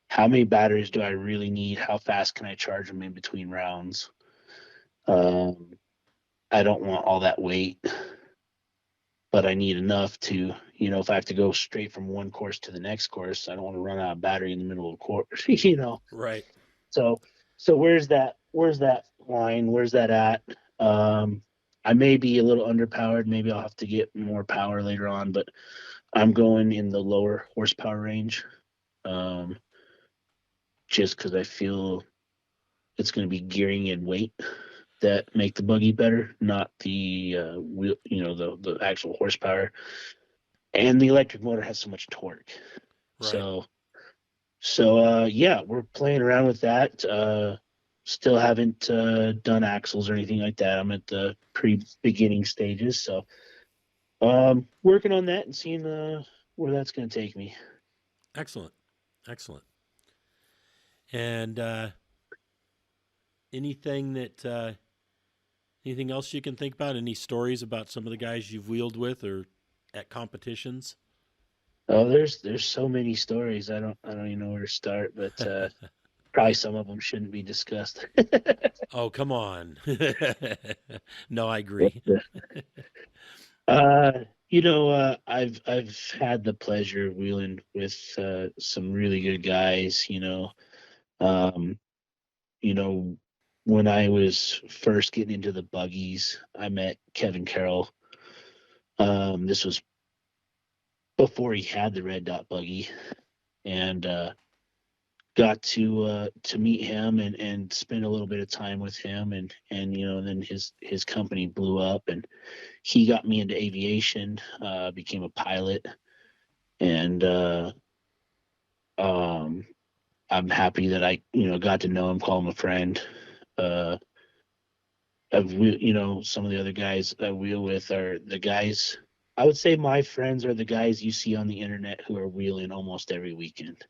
How many batteries do I really need? How fast can I charge them in between rounds? I don't want all that weight, but I need enough to, if I have to go straight from one course to the next course, I don't want to run out of battery in the middle of the course, Right. So where's that line? Where's that at? I may be a little underpowered. Maybe I'll have to get more power later on, but I'm going in the lower horsepower range. Just because I feel it's going to be gearing and weight that make the buggy better, not the wheel, the actual horsepower. And the electric motor has so much torque. Right. So yeah, we're playing around with that. Still haven't done axles or anything like that. I'm at the beginning stages, so working on that and seeing where that's going to take me. Excellent. Excellent. And anything else you can think about? Any stories about some of the guys you've wheeled with or at competitions? Oh, there's so many stories. I don't even know where to start, but probably some of them shouldn't be discussed. Oh, come on. No, I agree. I've had the pleasure of wheeling with some really good guys. Um, when I was first getting into the buggies, I met Kevin Carroll. This was before he had the red dot buggy, and got to meet him and spend a little bit of time with him, and then his company blew up, and he got me into aviation, became a pilot, and I'm happy that I got to know him, call him a friend. Some of the other guys I wheel with are the guys. I would say my friends are the guys you see on the internet who are wheeling almost every weekend.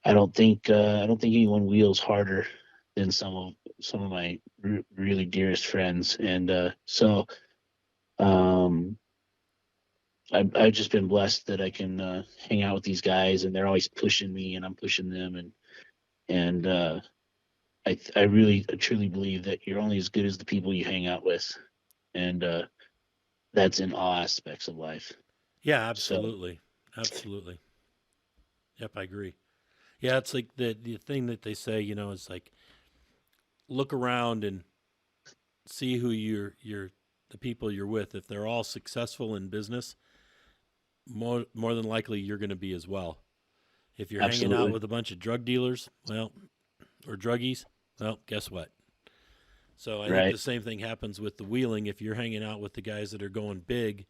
I don't think anyone wheels harder than some of my really dearest friends, and so I've just been blessed that I can hang out with these guys, and they're always pushing me, and I'm pushing them, and I really truly believe that you're only as good as the people you hang out with, and that's in all aspects of life. Yeah, So absolutely. Absolutely. Yep, I agree. Yeah, it's like the thing that they say, is like look around and see who the people you're with. If they're all successful in business, more than likely you're going to be as well. If you're hanging out absolutely with a bunch of drug dealers, or druggies, well, guess what? So I think right. the same thing happens with the wheeling. If you're hanging out with the guys that are going big,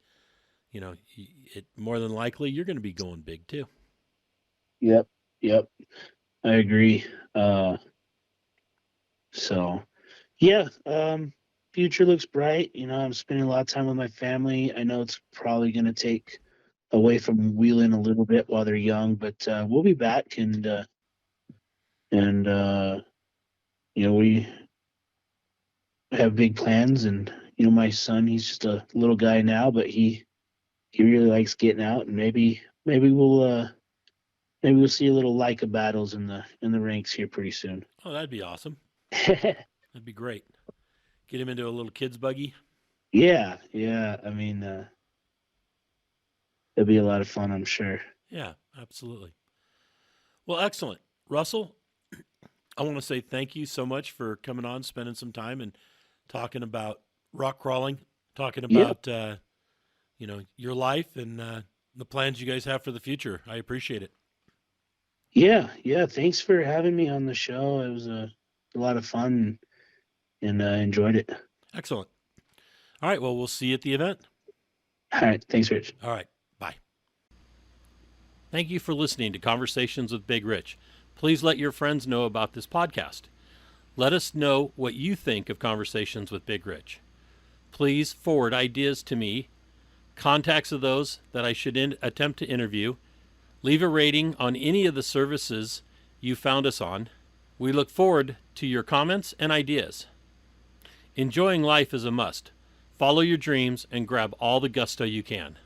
it more than likely you're going to be going big too. Yep. I agree. So yeah, future looks bright. I'm spending a lot of time with my family. I know it's probably going to take away from wheeling a little bit while they're young, but we'll be back, and we have big plans. And my son, he's just a little guy now, but he really likes getting out, and maybe we'll see a little Leica battles in the ranks here pretty soon. Oh, that'd be awesome. That'd be great. Get him into a little kid's buggy. Yeah. I mean, it'll be a lot of fun, I'm sure. Yeah, absolutely. Well, excellent. Russell, I want to say thank you so much for coming on, spending some time and talking about rock crawling, talking about, your life and the plans you guys have for the future. I appreciate it. Yeah. Thanks for having me on the show. It was a lot of fun, and enjoyed it. Excellent. All right. Well, we'll see you at the event. All right. Thanks, Rich. All right. Bye. Thank you for listening to Conversations with Big Rich. Please let your friends know about this podcast. Let us know what you think of Conversations with Big Rich. Please forward ideas to me, contacts of those that I should attempt to interview. Leave a rating on any of the services you found us on. We look forward to your comments and ideas. Enjoying life is a must. Follow your dreams and grab all the gusto you can.